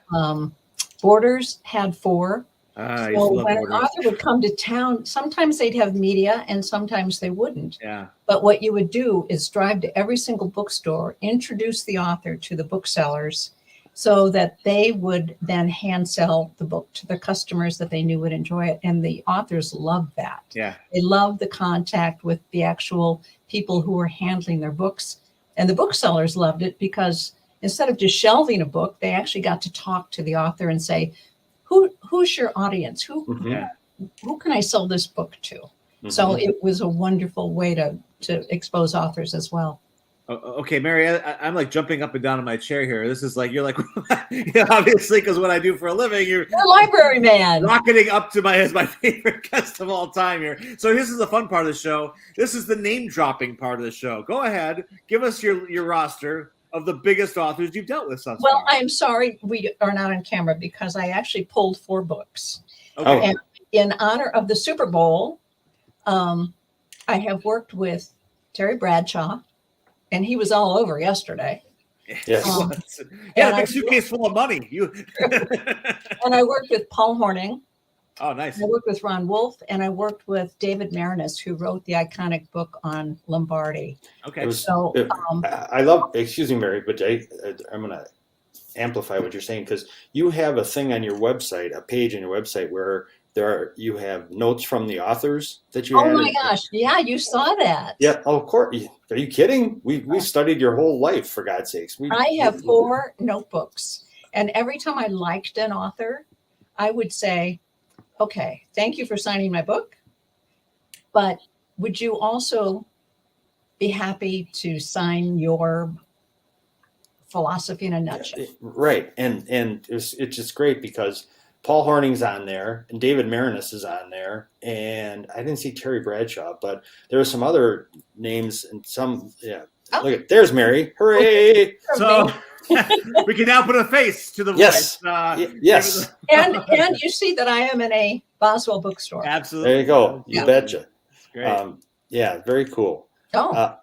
Borders had 4. So when an author would come to town, sometimes they'd have media and sometimes they wouldn't. Yeah. But what you would do is drive to every single bookstore, introduce the author to the booksellers so that they would then hand sell the book to the customers that they knew would enjoy it. And the authors loved that. Yeah. They loved the contact with the actual people who were handling their books. And the booksellers loved it because instead of just shelving a book, they actually got to talk to the author and say, who's your audience? Who can I sell this book to? So it was a wonderful way to expose authors as well. Okay, Mary, I'm like jumping up and down in my chair here. This is like, you're like, obviously, because what I do for a living, you're a library man. Rocketing up to as my favorite guest of all time here. So this is the fun part of the show. This is the name dropping part of the show. Go ahead, give us your roster of the biggest authors you've dealt with thus far. I'm sorry we are not on camera because I actually pulled 4 books. Okay. And in honor of the Super Bowl, I have worked with Terry Bradshaw, and he was all over yesterday. Yes. A big suitcase full of money. And I worked with Paul Horning. Oh, nice. I worked with Ron Wolfe, and I worked with David Marinus, who wrote the iconic book on Lombardi. Okay. So I love, excuse me, Mary, but I'm going to amplify what you're saying because you have a thing on your website, a page on your website where you have notes from the authors that you had. Oh my gosh. Yeah, you saw that. Yeah. Oh, of course. Are you kidding? We studied your whole life, for God's sakes. I have 4 notebooks, and every time I liked an author, I would say, okay, thank you for signing my book, but would you also be happy to sign your philosophy in a nutshell? Right. And it's just great because Paul Horning's on there and David Marinus is on there. And I didn't see Terry Bradshaw, but there were some other names and some, Look at, there's Mary. Hooray. So we can now put a face to the voice. Yes. And you see that I am in a Boswell bookstore. Absolutely. There you go. You betcha. Great. Very cool. So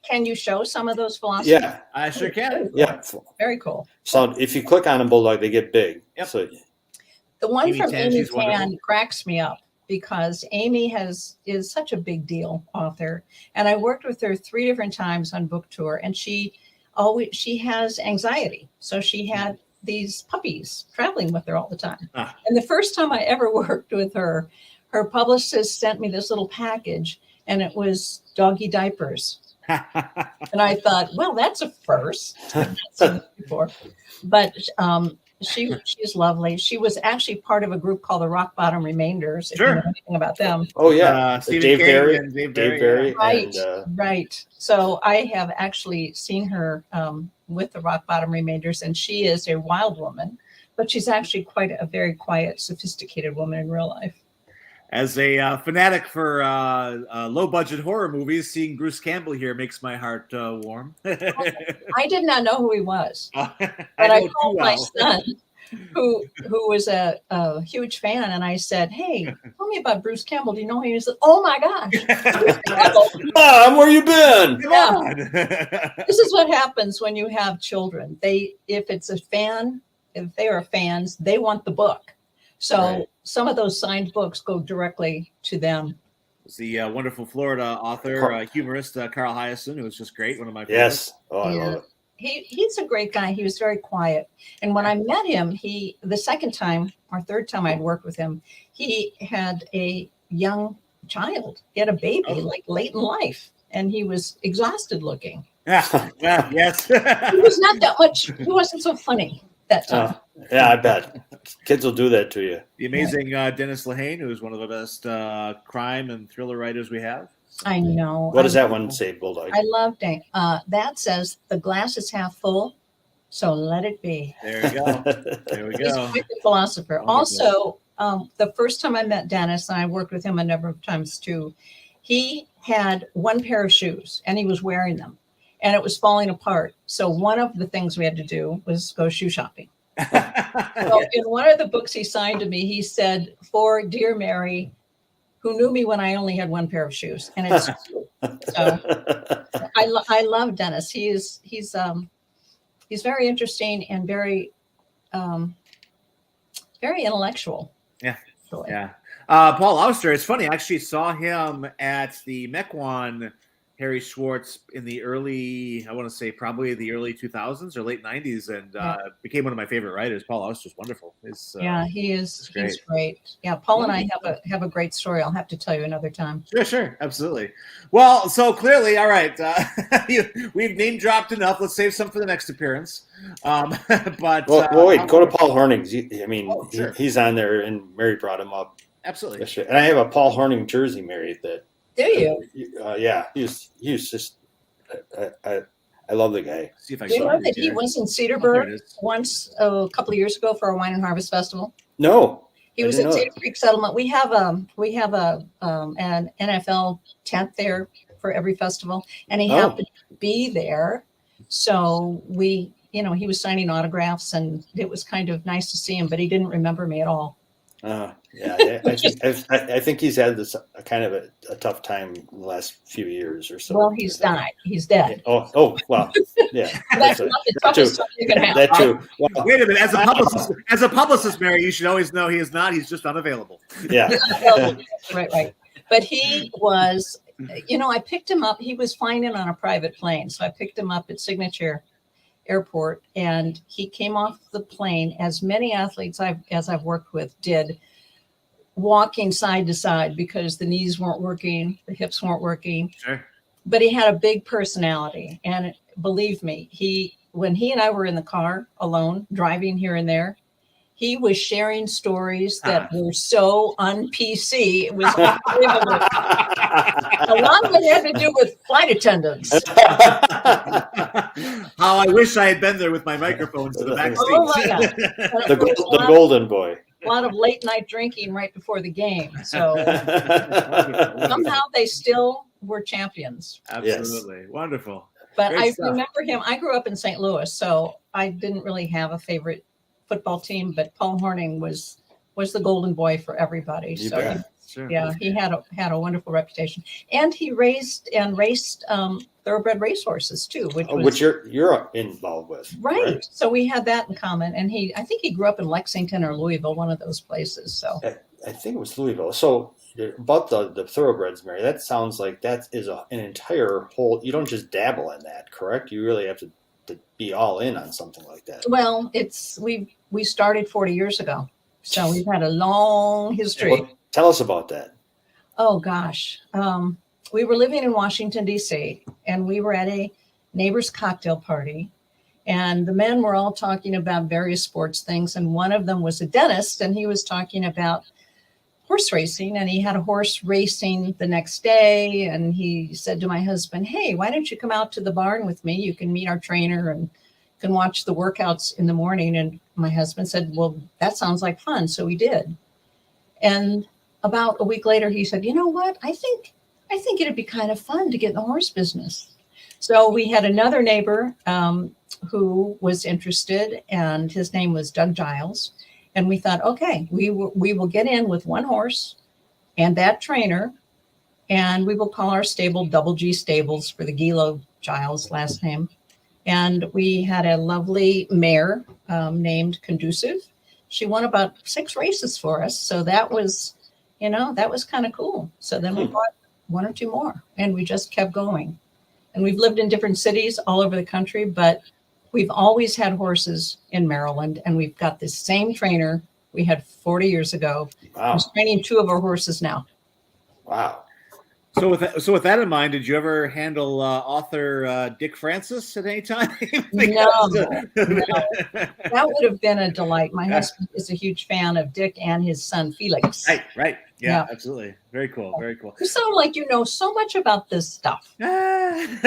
can you show some of those philosophies? Yeah. I sure can. Yeah. Very cool. So if you click on them, Bulldog, they get big. Yep. So the one Amy from Tan, Amy she's wonderful. Tan cracks me up because Amy is such a big deal author. And I worked with her 3 different times on book tour, and she has anxiety. So she had these puppies traveling with her all the time. And the first time I ever worked with her publicist sent me this little package, and it was doggy diapers. And I thought, well, that's a first. I've not seen this before. But she's lovely. She was actually part of a group called the Rock Bottom Remainders. If you know anything about them. Oh yeah, Dave Barry. Right, and, right. So I have actually seen her with the Rock Bottom Remainders, and she is a wild woman, but she's actually quite a very quiet, sophisticated woman in real life. As a fanatic for low-budget horror movies, seeing Bruce Campbell here makes my heart warm. I did not know who he was, but I I called my son, who was a huge fan, and I said, "Hey, tell me about Bruce Campbell. Do you know him?" He said, "Oh my gosh, Mom, where you been?" Yeah. This is what happens when you have children. If it's a fan, if they are fans, they want the book. So Right. some of those signed books go directly to them. It's the wonderful Florida author, humorist Carl Hyacin, who was just great, one of my favorites. Yes. Oh, I Yeah. love it. He's a great guy. He was very quiet. And when I met him, the second time or third time I'd worked with him, he had a young child. He had a baby like late in life, and he was exhausted looking. Yeah, yes. He was not that much. He wasn't so funny that time. Yeah, I bet. Kids will do that to you. The amazing Dennis Lehane, who is one of the best crime and thriller writers we have. I know. What does that one say, Bulldog? I love that. That says the glass is half full, so let it be. There we go. There we He's go. quite the philosopher. Also, the first time I met Dennis, and I worked with him a number of times too, he had one pair of shoes and he was wearing them and it was falling apart. So one of the things we had to do was go shoe shopping. So in one of the books he signed to me, he said, "For dear Mary, who knew me when I only had one pair of shoes." And it's so I love Dennis. He's very interesting and very very intellectual. Yeah. Really. Yeah. Paul Auster, it's funny. I actually saw him at the Mequon Harry Schwartz in the early, I want to say probably the early 2000s or late 90s, and became one of my favorite writers. Paul Auster's wonderful. Yeah, he is. great. He's great. Yeah, Paul and I have a great story. I'll have to tell you another time. Sure, absolutely. Well, so clearly, all right, we've name dropped enough. Let's save some for the next appearance. But wait, go to Paul Horning's. Sure. He's on there, and Mary brought him up. Absolutely. Yesterday. And I have a Paul Horning jersey, Mary. That Do you? yeah, he's just. I love the guy. See if I Do you can know find that it he here. was in There Cedarburg it is. once a couple of years ago for a wine and harvest festival? No, He I was didn't at know Cedar Creek Settlement. We have an NFL tent there for every festival, and he happened to be there. So he was signing autographs, and it was kind of nice to see him, but he didn't remember me at all. Yeah, I think he's had this kind of a tough time in the last few years or so. Well, he's died. He's dead. Oh, well, yeah. That's not the toughest time you can have. That too. Well, Wait a minute. As a publicist, Mary, you should always know he is not. He's just unavailable. yeah. Right. But he was, I picked him up. He was flying in on a private plane. So I picked him up at Signature Airport, and he came off the plane, as many athletes as I've worked with did, walking side to side because the knees weren't working, the hips weren't working. Sure. But he had a big personality. And believe me, when he and I were in the car alone, driving here and there, he was sharing stories that were so un-PC. It was unbelievable. A lot of it had to do with flight attendants. How I wish I had been there with my microphones to the back seats. Oh my God. The golden boy. A lot of late night drinking right before the game. So somehow they still were champions. Absolutely. Yes. Wonderful. But Great I stuff. remember him. I grew up in St. Louis, so I didn't really have a favorite football team, but Paul Horning was the golden boy for everybody. You So bet. Sure. yeah, he had a wonderful reputation, and he raced thoroughbred racehorses too, Which you're involved with, right. So we had that in common, and I think he grew up in Lexington or Louisville, one of those places. So I think it was Louisville. So about the thoroughbreds, Mary, that sounds like that is an entire whole. You don't just dabble in that, correct? You really have to be all in on something like that. well, we started 40 years ago, so we've had a long history. Well, tell us about that. Oh gosh. We were living in Washington, D.C., and we were at a neighbor's cocktail party, and the men were all talking about various sports things. And one of them was a dentist, and he was talking about horse racing, and he had a horse racing the next day. And he said to my husband, "Hey, why don't you come out to the barn with me? You can meet our trainer and can watch the workouts in the morning." And my husband said, "Well, that sounds like fun." So we did. And about a week later, he said, "You know what? I think it'd be kind of fun to get in the horse business." So we had another neighbor who was interested, and his name was Doug Giles. And we thought, okay, we will get in with one horse and that trainer, and we will call our stable Double G Stables for the Gilo Giles last name. And we had a lovely mare named Conducive. She won about 6 races for us. So that was, that was kind of cool. So then we bought 1 or 2 more, and we just kept going. And we've lived in different cities all over the country, but we've always had horses in Maryland, and we've got the same trainer we had 40 years ago. Wow. Who's training 2 of our horses now. Wow. So with that in mind, did you ever handle author Dick Francis at any time? No. That would have been a delight. My husband is a huge fan of Dick and his son Felix. Right. Yeah, absolutely. Very cool. Very cool. You sound like you know so much about this stuff. Everything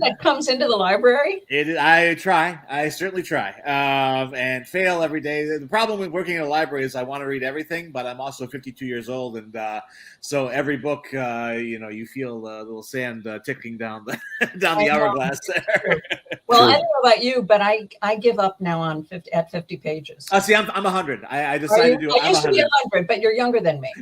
that comes into the library. I try. I certainly try, and fail every day. The problem with working in a library is I want to read everything, but I'm also 52 years old, and so every book, you feel a little sand ticking down the hourglass there. Well, I don't know about you, but I give up now at 50 pages. See, I'm 100. I decided to do. I used to be 100, but you're younger than me.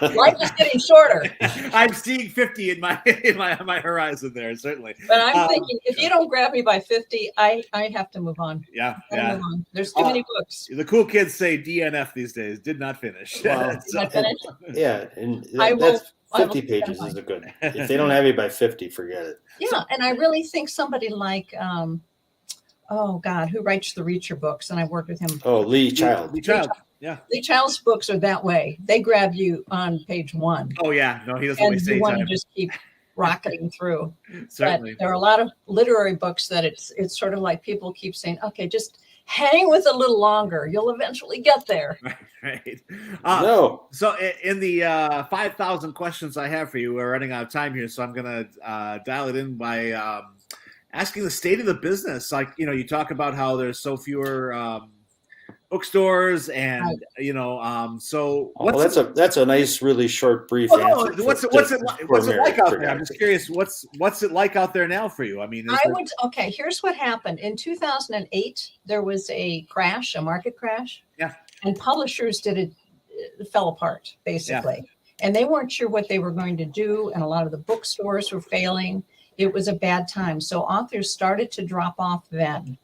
Life Life is getting shorter. I'm seeing 50 in my horizon there, certainly. But I'm thinking, if you don't grab me by 50, I have to move on. Yeah. Move on. There's too many books. The cool kids say DNF these days. Did not finish. Well, Not finished? Yeah, and I will 50 pages is a good. If they don't have you by 50, forget it. Yeah, and I really think somebody like, oh God, who writes the Reacher books? And I worked with him. Oh, Lee Child. Lee Child. Yeah. Lee Child's books are that way. They grab you on page 1. Oh yeah. No, he doesn't And waste you any want to time. just keep rocketing through. Certainly. But there are a lot of literary books that it's sort of like people keep saying, okay, just hang with a little longer. You'll eventually get there. Right. No. So in the 5,000 questions I have for you, we're running out of time here, so I'm going to dial it in by asking the state of the business. Like, you talk about how there's so fewer bookstores, and so that's a nice, really short, brief answer. What's it like out there? I'm just curious. What's it like out there now for you? I mean, here's what happened in 2008. There was a market crash. Yeah. And publishers fell apart basically, and they weren't sure what they were going to do, and a lot of the bookstores were failing. It was a bad time, so authors started to drop off then.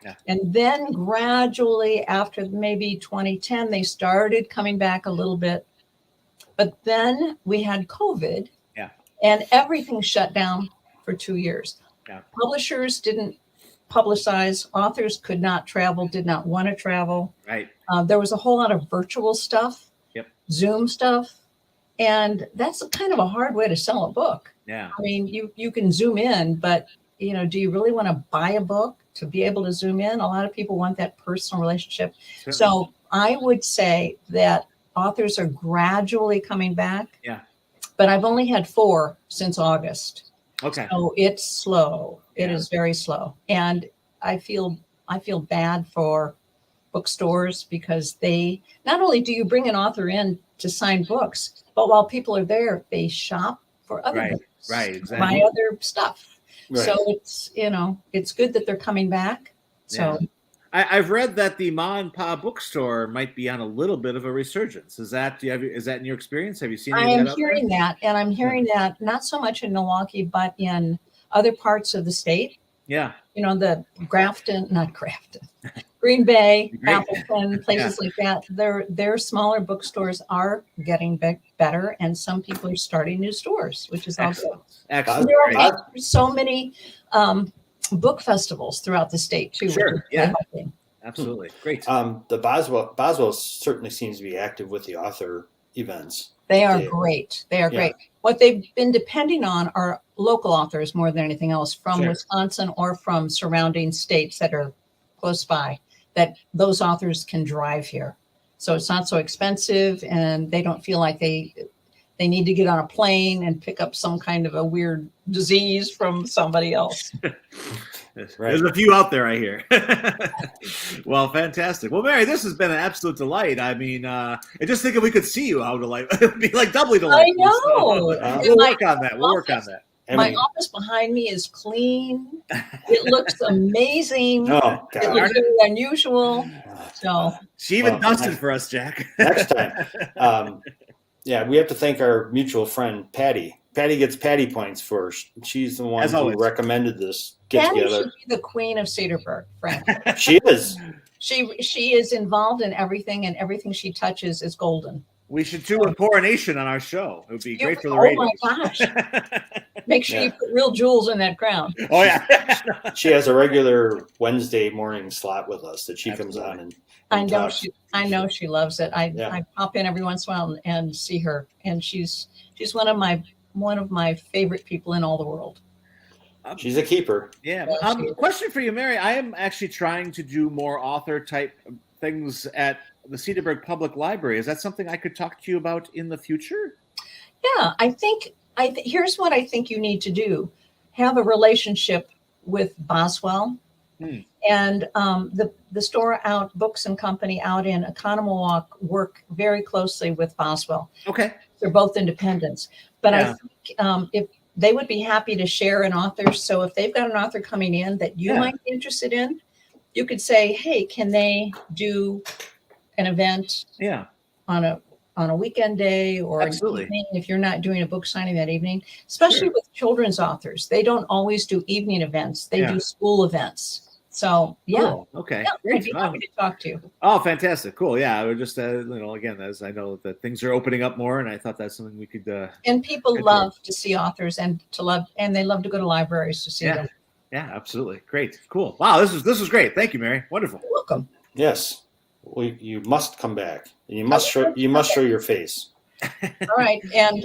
Yeah. And then gradually, after maybe 2010, they started coming back a little bit. But then we had COVID, and everything shut down for 2 years. Yeah. Publishers didn't publicize. Authors could not travel, did not want to travel. Right. There was a whole lot of virtual stuff, Zoom stuff. And that's kind of a hard way to sell a book. Yeah. I mean, you can Zoom in, but do you really want to buy a book to be able to Zoom in? A lot of people want that personal relationship. Certainly. So I would say that authors are gradually coming back. Yeah. But I've only had 4 since August. Okay. So it's slow. It is very slow. And I feel bad for bookstores, because they not only do you bring an author in to sign books, but while people are there, they shop for other books. Right, exactly. Buy other stuff. Right. So it's good that they're coming back. So I've read that the Ma and Pa bookstore might be on a little bit of a resurgence. Is that in your experience? Have you seen? I am hearing that, and I'm hearing that not so much in Milwaukee, but in other parts of the state. Yeah. The Green Bay, Appleton, places like that. Their smaller bookstores are getting better, and some people are starting new stores, which is also excellent. There are so many book festivals throughout the state too. Sure, yeah, absolutely, great. The Boswell certainly seems to be active with the author events. They are great. They are great. What they've been depending on are local authors more than anything else from Wisconsin or from surrounding states that are close by, that those authors can drive here. So it's not so expensive, and they don't feel like they need to get on a plane and pick up some kind of a weird disease from somebody else. There's a few out there, I hear. Well, fantastic. Well, Mary, this has been an absolute delight. I mean, I just think if we could see you, how delight it'd be like doubly delightful. I know. We'll work on that. My office behind me is clean. It looks amazing. Oh, God. It looks very unusual. So she even dusted for us, Jack. Next time. We have to thank our mutual friend, Patty Patty gets Patty points for she's the one As who always. recommended this get Patty together. should be the queen of Cedarburg, frankly. She is. She is involved in everything, and everything she touches is golden. We should do a coronation on our show. It would be great for the Oh ratings. my gosh! Make sure you put real jewels in that crown. Oh yeah. She has a regular Wednesday morning slot with us that she comes on and I know talks. I know she loves it. Yeah. I pop in every once in a while and see her, and she's one of my favorite people in all the world. She's a keeper. Yeah. Yeah, she is. Question for you, Mary. I am actually trying to do more author type things at the Cedarburg Public Library. Is that something I could talk to you about in the future? Yeah, I think here's what I think you need to do: have a relationship with Boswell. And the store out, Books and Company out in Economowalk work very closely with Boswell. Okay. They're both independents. But Yeah. I think if they would be happy to share an author. So if they've got an author coming in that you Yeah. might be interested in, you could say, hey, can they do an event Yeah. on a weekend day or an Absolutely. evening if you're not doing a book signing that evening, especially Sure. with children's authors. They don't always do evening events. They Yeah. do school events. So yeah. Cool. Okay. Yeah, I'd Great. be happy to talk to you. Oh, fantastic. Cool. Yeah. We're just, again, as I know that things are opening up more, and I thought that's something we could. And people Good love to see authors and they love to go to libraries to see Yeah. them. Yeah, absolutely. Great. Cool. Wow. This was great. Thank you, Mary. Wonderful. You're welcome. Yes. You must come back. And you must show your face. All right. And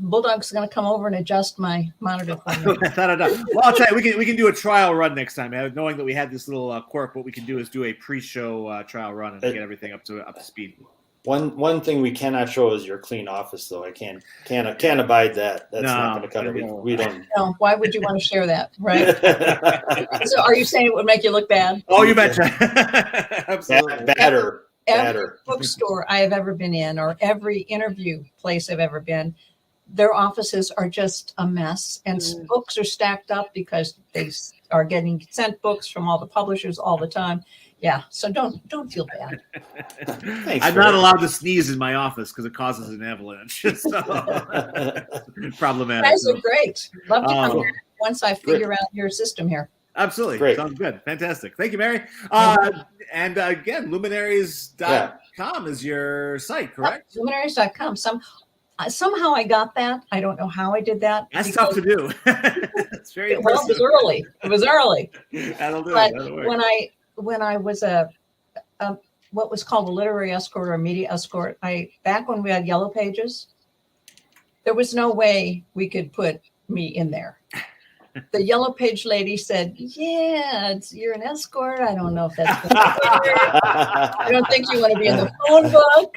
Bulldog's going to come over and adjust my monitor for me. Well, I'll tell you, we can do a trial run next time. Knowing that we had this little quirk, what we can do is do a pre-show trial run and get everything up to speed. One thing we cannot show is your clean office, though. I can't abide that. That's not going to cut it. We don't. No, why would you want to share that? Right. So are you saying it would make you look bad? Oh, you betcha. Absolutely. Better. Every bookstore I have ever been in, or every interview place I've ever been, their offices are just a mess, and books are stacked up because they are getting sent books from all the publishers all the time. Yeah, so don't feel bad. Thanks, I'm not allowed to sneeze in my office because it causes an avalanche. So problematic. You guys are great. Love to come Oh. here once I figure out your system here. Absolutely. Great. Sounds good. Fantastic. Thank you, Mary. And again, luminaries.com is your site, correct? Luminaries.com. Somehow I got that. I don't know how I did that. That's tough to do. It's very Well, impressive. it was early. That'll do But it. That'll work. when I was a what was called a literary escort or a media escort, back when we had yellow pages, there was no way we could put me in there. The yellow page lady said, "Yeah, you're an escort. I don't know if that's gonna work. I don't think you want to be in the phone book."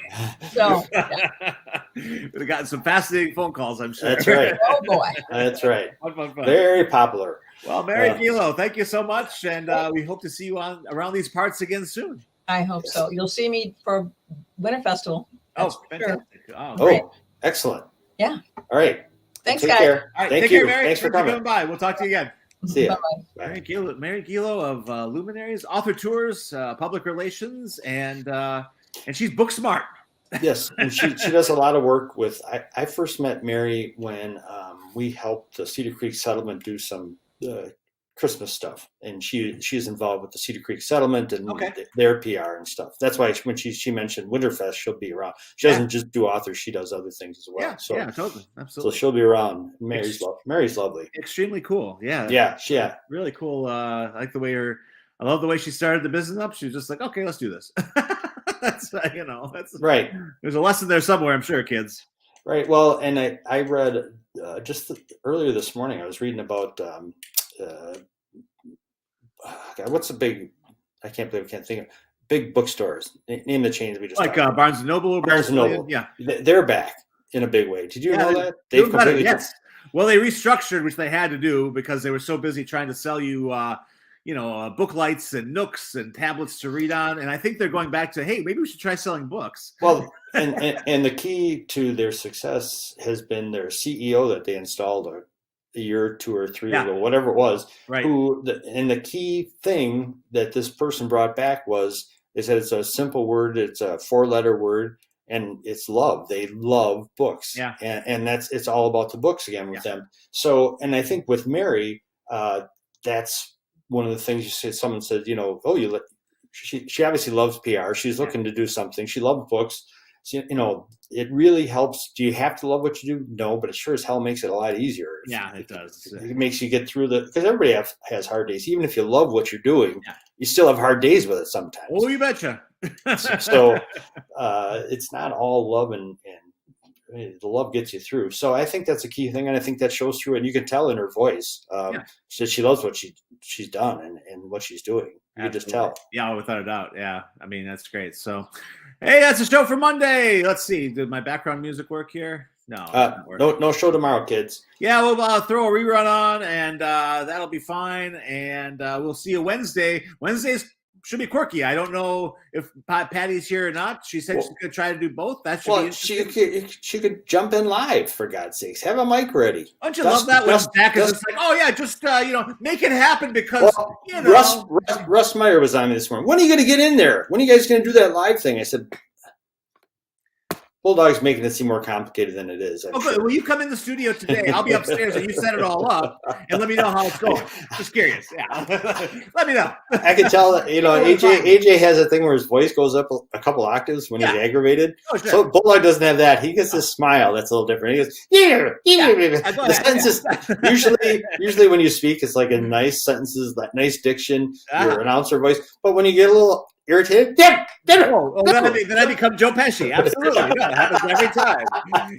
So, yeah. We'd have gotten some fascinating phone calls, I'm sure. That's right. Oh boy. That's right. Fun. Very popular. Well, Mary Gilo, thank you so much, and we hope to see you around these parts again soon. I hope so. You'll see me for Winter Festival. That's Oh, for sure. fantastic! Oh, Oh, great. excellent. Yeah. All right. Thanks, Take guys. care. All right, Thank take you. care, Mary. Thanks for coming. by. We'll talk to you again. See ya. Bye-bye. Mary Gilo of Luminaries, author tours, public relations, and she's book smart. Yes, and she does a lot of work with. I first met Mary when we helped the Cedar Creek Settlement do some Christmas stuff, and she's involved with the Cedar Creek Settlement and their PR and stuff. That's why when she mentioned Winterfest, she'll be around. She doesn't just do authors; she does other things as well. Yeah, totally, absolutely. So she'll be around. Mary's lovely. Extremely cool. Yeah, Yeah. really cool. I like the way I love the way she started the business up. She was just like, okay, let's do this. That's that's Right. There's a lesson there somewhere, I'm sure, kids. Right. Well, and I read earlier this morning. I was reading about God, what's the big? I can't think of big bookstores. Name the chains we just Like talked about. Barnes and Noble. Barnes and Noble. Yeah, They're back in a big way. Did you know that They've completely yes. Well, they restructured, which they had to do because they were so busy trying to sell you, book lights and nooks and tablets to read on. And I think they're going back to, hey, maybe we should try selling books. Well, and the key to their success has been their CEO that they installed a year or 2 or 3 ago, whatever it was. Right. And the key thing that this person brought back is that it's a simple word. It's a 4-letter word. and it's love. They love books. Yeah. And it's all about the books again with them. So, and I think with Mary, that's one of the things you said. Someone said, she obviously loves PR. She's looking to do something. She loves books. So, it really helps. Do you have to love what you do? No, but it sure as hell makes it a lot easier. Yeah, it does. It makes you get through because everybody has hard days. Even if you love what you're doing, you still have hard days with it sometimes. Oh, you betcha. So it's not all love, and the love gets you through. So I think that's a key thing, and I think that shows through, and you can tell in her voice that she loves what she's done and what she's doing. You just tell. Yeah, without a doubt. Yeah, I mean, that's great. So, hey, that's the show for Monday. Let's see. Did my background music work here? No, no show tomorrow, kids. Yeah, we'll throw a rerun on, and that'll be fine. And we'll see you Wednesday. Wednesdays should be quirky. I don't know if Patty's here or not. She said she's going to try to do both. That should be interesting. She could jump in live, for God's sakes. Have a mic ready. Don't you love that when Jack is just like, oh, yeah, just, make it happen because, Russ Meyer was on me this morning. When are you going to get in there? When are you guys going to do that live thing? I said, Bulldog's making it seem more complicated than it is. Oh, good. Well, you come in the studio today. I'll be upstairs and you set it all up and let me know how it's going. Just curious. Yeah. Let me know. I can tell that, AJ has a thing where his voice goes up a couple octaves when he's aggravated. Oh, sure. So Bulldog doesn't have that. He gets this smile that's a little different. He goes, The sentences, usually when you speak, it's like a nice sentences, like nice diction, your announcer voice. But when you get a little irritated, then I become Joe Pesci. Absolutely. Yeah, it happens every time.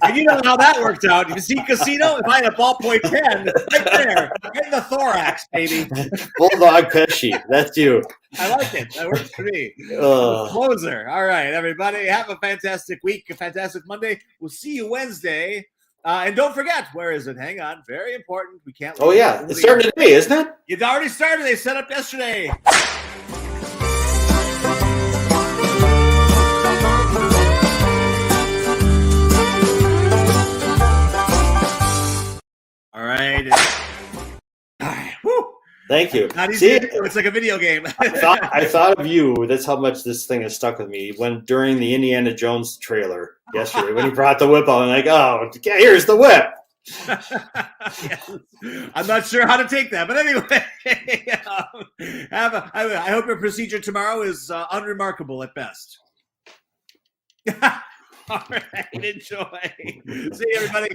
And you know how that worked out. You see Casino? If I had a ballpoint pen right there, in the thorax, baby. Bulldog Pesci. That's you. I like it. That works for me. Closer. All right, everybody. Have a fantastic week, a fantastic Monday. We'll see you Wednesday. And don't forget, where is it? Hang on. Very important. We can't. Oh, yeah. It's starting today, isn't it? It's already started. They set up yesterday. All right. Woo. Thank you. Not easy. It's like a video game. I thought of you. That's how much this thing has stuck with me. When during the Indiana Jones trailer yesterday, when he brought the whip out, I'm like, oh, here's the whip. Yes. I'm not sure how to take that, but anyway, I hope your procedure tomorrow is unremarkable at best. All right, enjoy. See you, everybody.